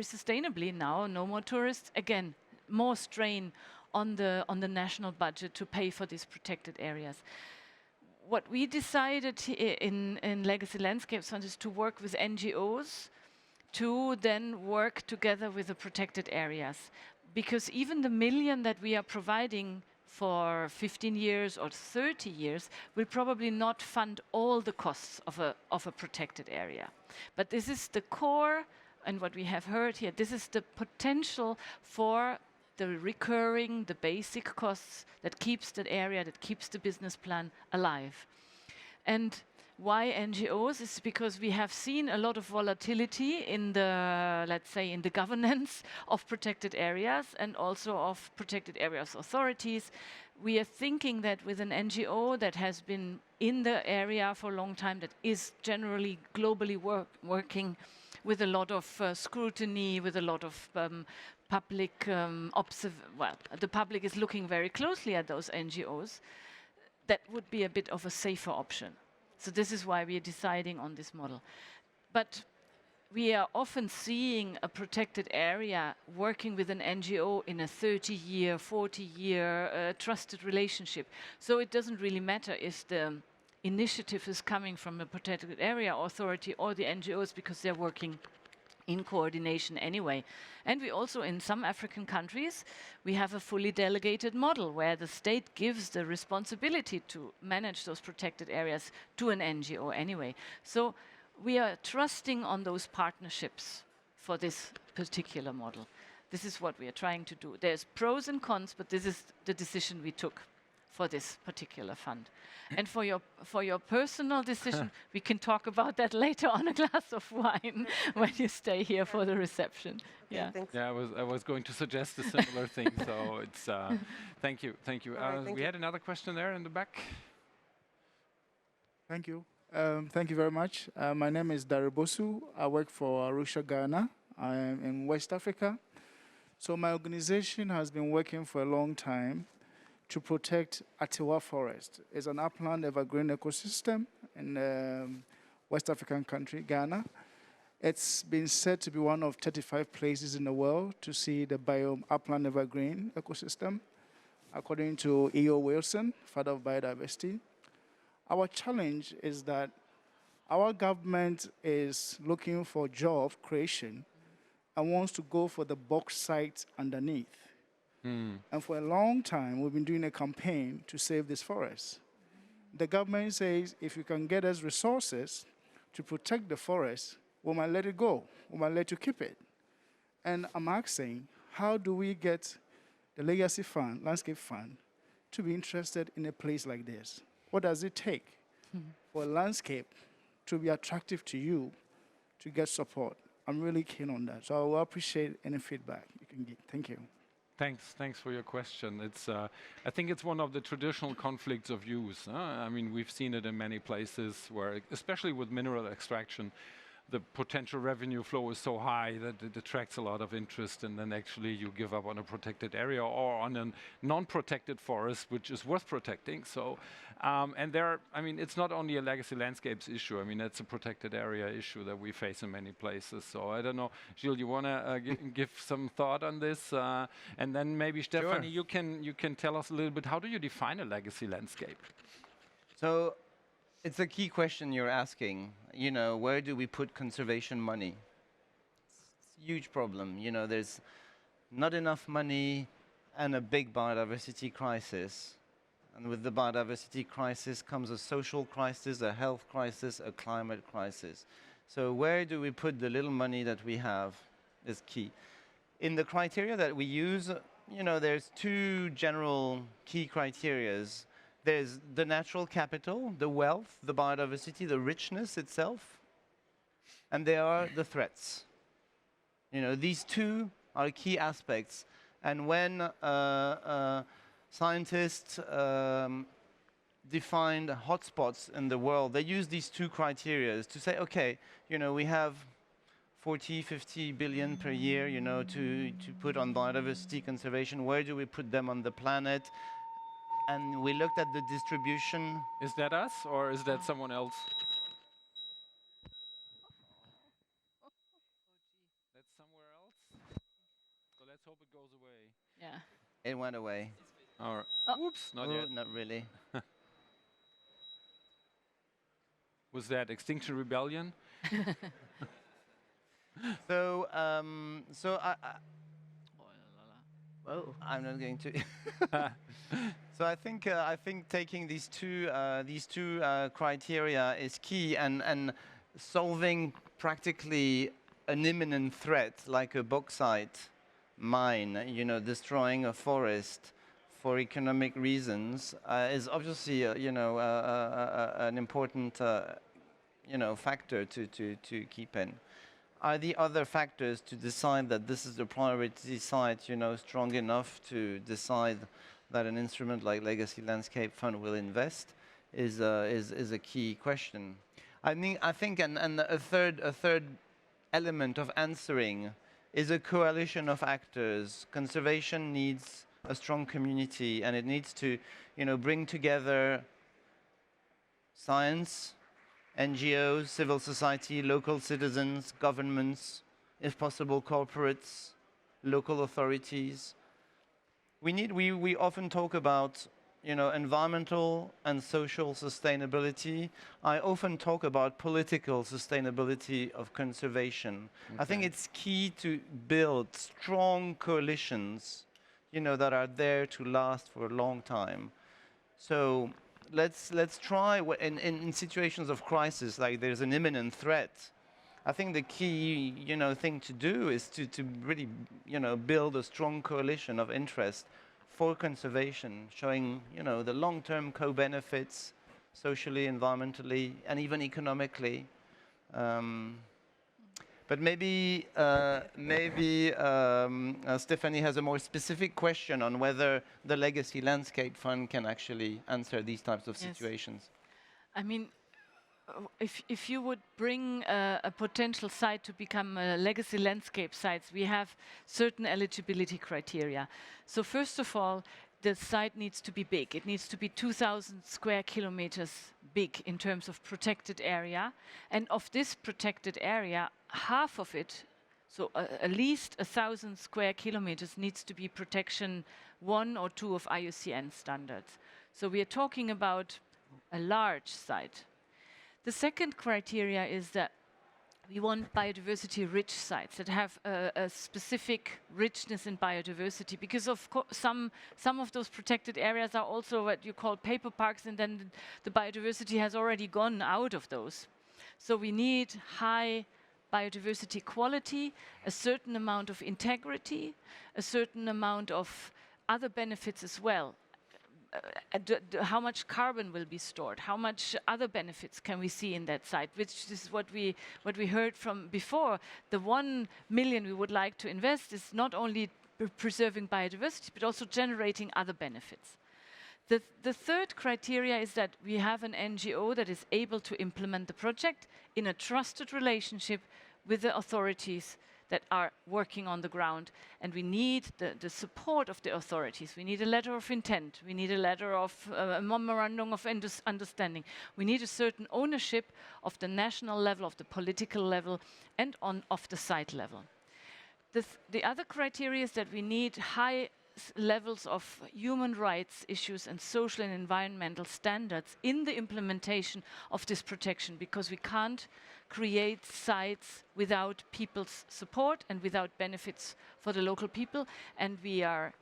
sustainably. Now, no more tourists. Again, more strain on the national budget to pay for these protected areas. What we decided in Legacy Landscapes Fund is to work with NGOs to then work together with the protected areas. Because even the million that we are providing for 15 years or 30 years will probably not fund all the costs of a protected area. But this is the core, and what we have heard here, this is the potential for the recurring, the basic costs that keeps that area, that keeps the business plan alive. And why NGOs is because we have seen a lot of volatility in the, let's say, in the governance of protected areas and also of protected areas authorities. We are thinking that with an NGO that has been in the area for a long time, that is generally globally working with a lot of scrutiny, with a lot of public the public is looking very closely at those NGOs. That would be a bit of a safer option. So this is why we are deciding on this model. But we are often seeing a protected area working with an NGO in a 30-year, 40-year trusted relationship. So it doesn't really matter if the initiative is coming from a protected area authority or the NGOs, because they're working in coordination anyway. And we also, in some African countries, we have a fully delegated model where the state gives the responsibility to manage those protected areas to an NGO anyway. So we are trusting on those partnerships for this particular model. This is what we are trying to do. There's pros and cons, but this is the decision we took for this particular fund. And for your personal decision, we can talk about that later on a glass of wine when you stay here for the reception. Yeah.
Yeah, I was going to suggest a similar thing. So it's thank you. Thank
Right,
we had another question there in the back.
Thank you. Thank you very much. My name is Daribosu. I work for Arusha, Ghana. I am in West Africa. So my organization has been working for a long time to protect Atiwa Forest. It's an upland evergreen ecosystem in West African country, Ghana. It's been said to be one of 35 places in the world to see the biome upland evergreen ecosystem, according to E.O. Wilson, father of biodiversity. Our challenge is that our government is looking for job creation and wants to go for the bauxite underneath. And for a long time, we've been doing a campaign to save this forest. The government says, if you can get us resources to protect the forest, we might let it go. We might let you keep it. And I'm asking, how do we get the legacy fund, landscape fund, to be interested in a place like this? What does it take for a landscape to be attractive to you to get support? I'm really keen on that. So I will appreciate any feedback you can give. Thank you.
Thanks for your question. It's, I think it's one of the traditional conflicts of use. I mean, we've seen it in many places where, especially with mineral extraction, the potential revenue flow is so high that it attracts a lot of interest, and then actually you give up on a protected area or on a non-protected forest, which is worth protecting. So, and there, I mean, it's not only a legacy landscapes issue. I mean, it's a protected area issue that we face in many places. So I don't know, Gilles, you want to give some thought on this, and then maybe Stephanie, you can tell us a little bit. How do you define a legacy landscape?
So it's a key question you're asking. You know, where do we put conservation money? It's a huge problem. You know, there's not enough money and a big biodiversity crisis. And with the biodiversity crisis comes a social crisis, a health crisis, a climate crisis. So where do we put the little money that we have is key. In the criteria that we use, you know, there's two general key criterias. There's the natural capital, the wealth, the biodiversity, the richness itself, and there are the threats. You know, these two are key aspects. And when scientists defined hotspots in the world, they use these two criteria to say, okay, you know, we have 40, 50 billion per year, you know, to put on biodiversity conservation. Where do we put them on the planet? And we looked at the distribution.
Is that us or is that someone else? That's somewhere else. So let's hope it goes away.
Yeah.
It went away.
All right.
Oh.
Oops, not
Oh,
yet.
not really.
Was that Extinction Rebellion?
So,
Whoa.
I'm not going to. So I think taking these two criteria is key, and solving practically an imminent threat like a bauxite mine, you know, destroying a forest for economic reasons is obviously you know, an important you know, factor to keep in. Are the other factors to decide that this is the priority site, you know, strong enough to decide that an instrument like Legacy Landscape Fund will invest is a key question. I think and a third element of answering is a coalition of actors. Conservation needs a strong community, and it needs to, you know, bring together science, NGOs, civil society, local citizens, governments, if possible corporates, local authorities. We often talk about, you know, environmental and social sustainability. I often talk about political sustainability of conservation. Okay. I think it's key to build strong coalitions, you know, that are there to last for a long time. So let's try in situations of crisis, like there's an imminent threat. I think the key, you know, thing to do is to really, you know, build a strong coalition of interest for conservation, showing, you know, the long-term co-benefits socially, environmentally, and even economically. But maybe Stephanie has a more specific question on whether the Legacy Landscape Fund can actually answer these types of situations.
I mean, if you would bring a potential site to become a legacy landscape site, we have certain eligibility criteria. So first of all, the site needs to be big. It needs to be 2,000 square kilometers big in terms of protected area. And of this protected area, half of it, so at least 1,000 square kilometers, needs to be protection 1 or 2 of IUCN standards. So we are talking about a large site. The second criteria is that we want biodiversity-rich sites that have a specific richness in biodiversity, because of course some of those protected areas are also what you call paper parks, and then the biodiversity has already gone out of those. So we need high biodiversity quality, a certain amount of integrity, a certain amount of other benefits as well. How much carbon will be stored? How much other benefits can we see in that site? Which is what we heard from before. The 1 million we would like to invest is not only preserving biodiversity, but also generating other benefits. The third criteria is that we have an NGO that is able to implement the project in a trusted relationship with the authorities that are working on the ground. And we need the support of the authorities. We need a letter of intent. We need a letter of a memorandum of understanding. We need a certain ownership of the national level, of the political level, and of the site level. The other criteria is that we need high levels of human rights issues and social and environmental standards in the implementation of this protection, because we can't create sites without people's support and without benefits for the local people. And we're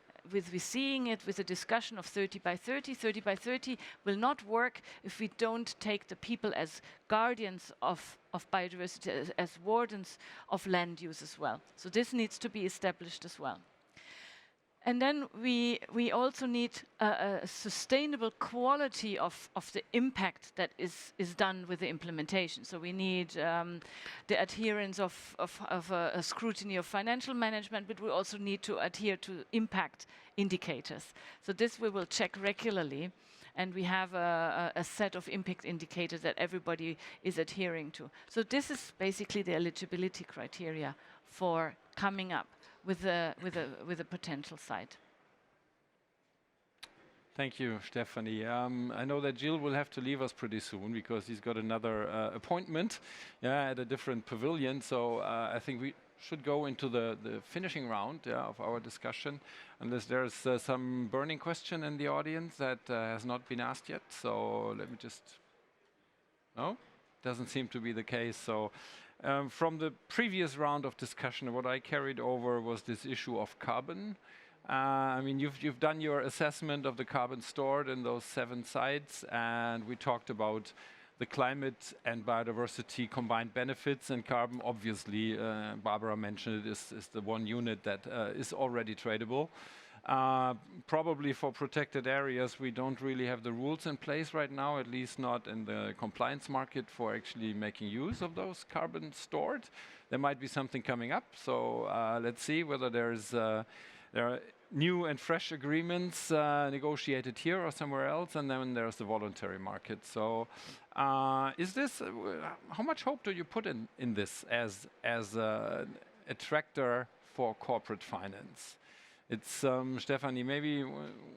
seeing it with the discussion of 30 by 30. 30 by 30 will not work if we don't take the people as guardians of biodiversity, as wardens of land use as well. So this needs to be established as well. And then we also need a sustainable quality of the impact that is done with the implementation. So we need the adherence of a scrutiny of financial management, but we also need to adhere to impact indicators. So this we will check regularly, and we have a set of impact indicators that everybody is adhering to. So this is basically the eligibility criteria for coming up with a potential site.
Thank you, Stephanie. I know that Jill will have to leave us pretty soon because he's got another appointment at a different pavilion. So I think we should go into the finishing round of our discussion, unless there's some burning question in the audience that has not been asked yet. So let me just... No? Doesn't seem to be the case. So from the previous round of discussion, what I carried over was this issue of carbon. I mean, you've done your assessment of the carbon stored in those 7 sites, and we talked about the climate and biodiversity combined benefits, and carbon, obviously, Barbara mentioned it, is the one unit that is already tradable. Probably for protected areas, we don't really have the rules in place right now, at least not in the compliance market, for actually making use of those carbon stored. There might be something coming up, so let's see whether there are new and fresh agreements negotiated here or somewhere else, and then there's the voluntary market. So is this, how much hope do you put in this as an attractor for corporate finance? It's Stephanie, maybe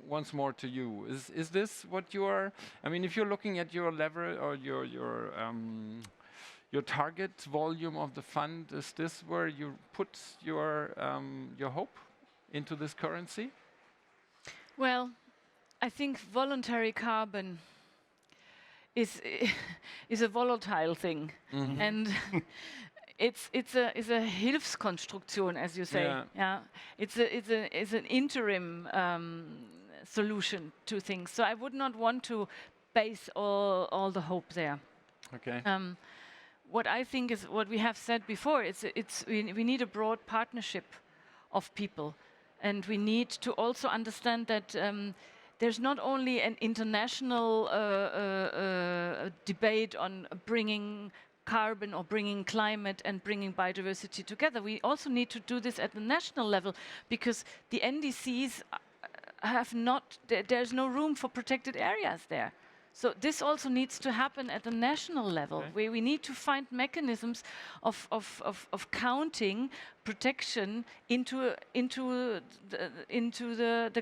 once more to you. Is this what you are? I mean, if you're looking at your level or your target volume of the fund, is this where you put your hope into this currency?
Well, I think voluntary carbon is a volatile thing, and it's a Hilfskonstruktion, as you say. Yeah. It's an interim solution to things. So I would not want to base all the hope there.
Okay.
What I think is what we have said before. We need a broad partnership of people, and we need to also understand that there's not only an international debate on bringing carbon or bringing climate and bringing biodiversity together. We also need to do this at the national level, because the NDCs there's no room for protected areas there. So this also needs to happen at the national level, where we need to find mechanisms of counting protection into the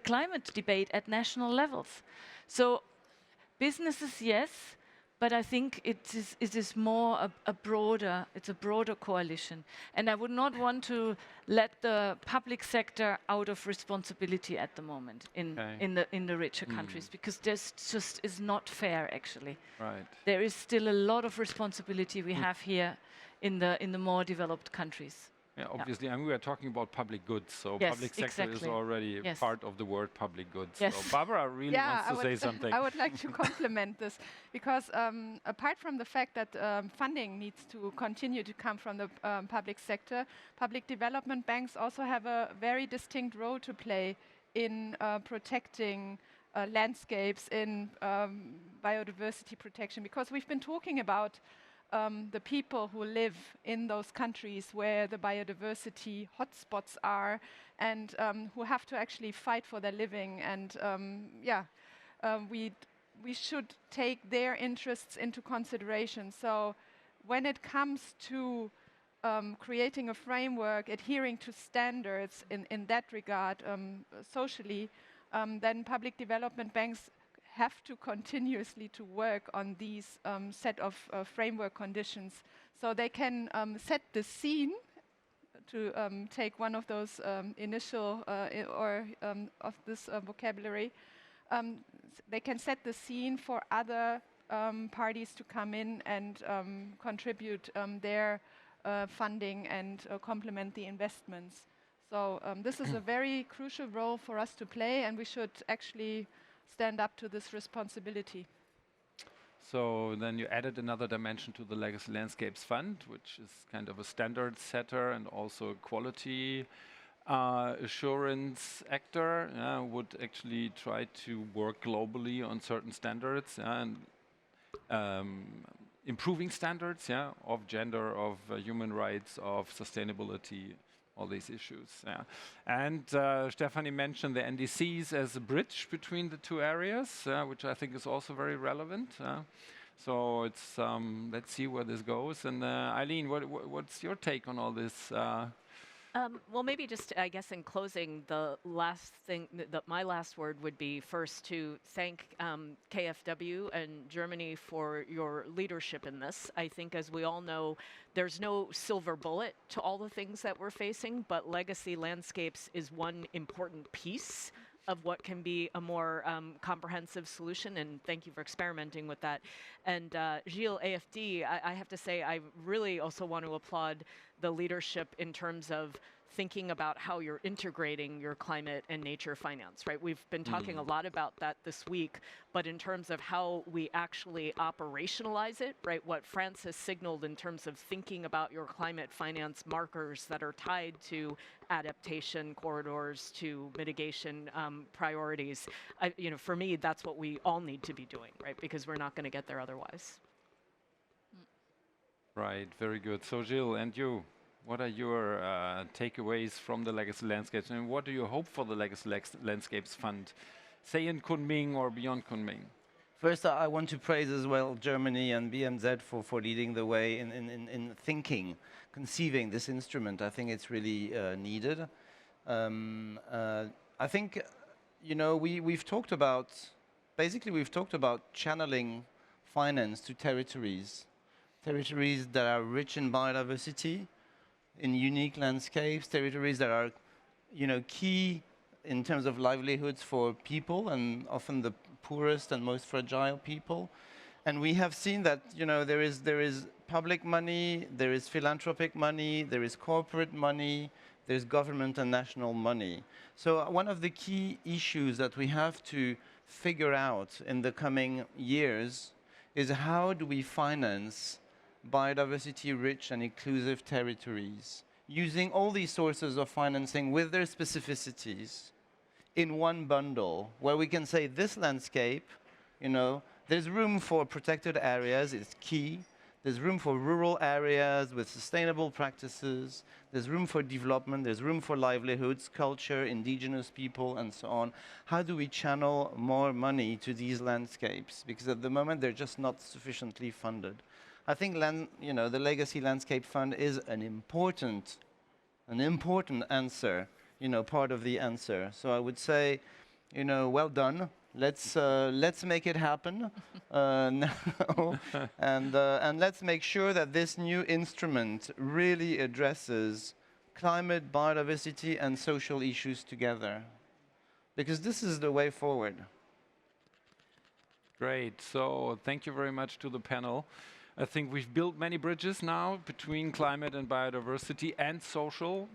climate debate at national levels. So businesses, yes, but I think it is more a broader coalition. And I would not want to let the public sector out of responsibility at the moment in the richer countries, because this just is not fair, actually.
Right.
There is still a lot of responsibility we have here in the more developed countries.
Yeah, obviously, and we are talking about public goods, so
Yes,
public sector is
exactly.
already
Yes.
part of the word public goods.
Yes.
So Barbara really wants to say something.
I would like to complement this because apart from the fact that funding needs to continue to come from the public sector, public development banks also have a very distinct role to play in protecting landscapes, in biodiversity protection, because we've been talking about the people who live in those countries where the biodiversity hotspots are and who have to actually fight for their living. And we should take their interests into consideration. So when it comes to creating a framework, adhering to standards in that regard socially, then public development banks have to continuously to work on these set of framework conditions. So they can set the scene, to take one of those initial of this vocabulary. They can set the scene for other parties to come in and contribute their funding and complement the investments. So this is a very crucial role for us to play, and we should actually stand up to this responsibility.
So then you added another dimension to the Legacy Landscapes Fund, which is kind of a standard setter and also a quality assurance actor, would actually try to work globally on certain standards and improving standards of gender, of human rights, of sustainability, all these issues. And Stephanie mentioned the NDCs as a bridge between the two areas, which I think is also very relevant. So it's let's see where this goes. And Eileen, what's your take on all this?
Well, maybe just, I guess, in closing, the last thing, my last word would be first to thank KfW and Germany for your leadership in this. I think, as we all know, there's no silver bullet to all the things that we're facing, but Legacy Landscapes is one important piece of what can be a more comprehensive solution, and thank you for experimenting with that. And Gilles, AFD, I have to say, I really also want to applaud the leadership in terms of thinking about how you're integrating your climate and nature finance, right? We've been talking a lot about that this week, but in terms of how we actually operationalize it, right? What France has signaled in terms of thinking about your climate finance markers that are tied to adaptation corridors, to mitigation priorities. For me, that's what we all need to be doing, right? Because we're not going to get there otherwise.
Right, very good. So Gilles, and you, what are your takeaways from the Legacy Landscapes, and what do you hope for the Legacy Landscapes Fund, say in Kunming or beyond Kunming?
First, I want to praise as well Germany and BMZ for leading the way in thinking, conceiving this instrument. I think it's really needed. I think, we've talked about channeling finance to territories that are rich in biodiversity, in unique landscapes, territories that are, key in terms of livelihoods for people, and often the poorest and most fragile people. And we have seen that, there is public money, there is philanthropic money, there is corporate money, there's government and national money. So one of the key issues that we have to figure out in the coming years is how do we finance biodiversity-rich and inclusive territories, using all these sources of financing with their specificities in one bundle, where we can say this landscape, there's room for protected areas, it's key. There's room for rural areas with sustainable practices. There's room for development. There's room for livelihoods, culture, indigenous people, and so on. How do we channel more money to these landscapes? Because at the moment, they're just not sufficiently funded. I think the Legacy Landscape Fund is an important answer, part of the answer. So I would say, well done. Let's make it happen now, and let's make sure that this new instrument really addresses climate, biodiversity, and social issues together, because this is the way forward.
Great. So thank you very much to the panel. I think we've built many bridges now between climate and biodiversity and social,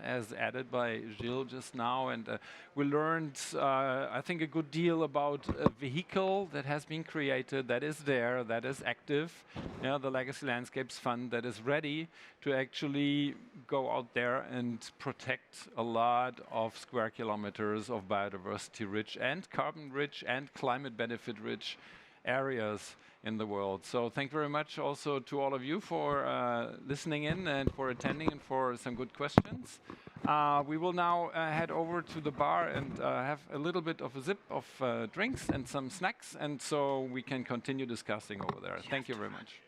as added by Gilles just now. And we learned, I think, a good deal about a vehicle that has been created, that is there, that is active, the Legacy Landscapes Fund, that is ready to actually go out there and protect a lot of square kilometers of biodiversity-rich and carbon-rich and climate benefit-rich areas in the world. So thank you very much also to all of you for listening in and for attending and for some good questions. We will now head over to the bar and have a little bit of a sip of drinks and some snacks, and so we can continue discussing over there. Thank you very much.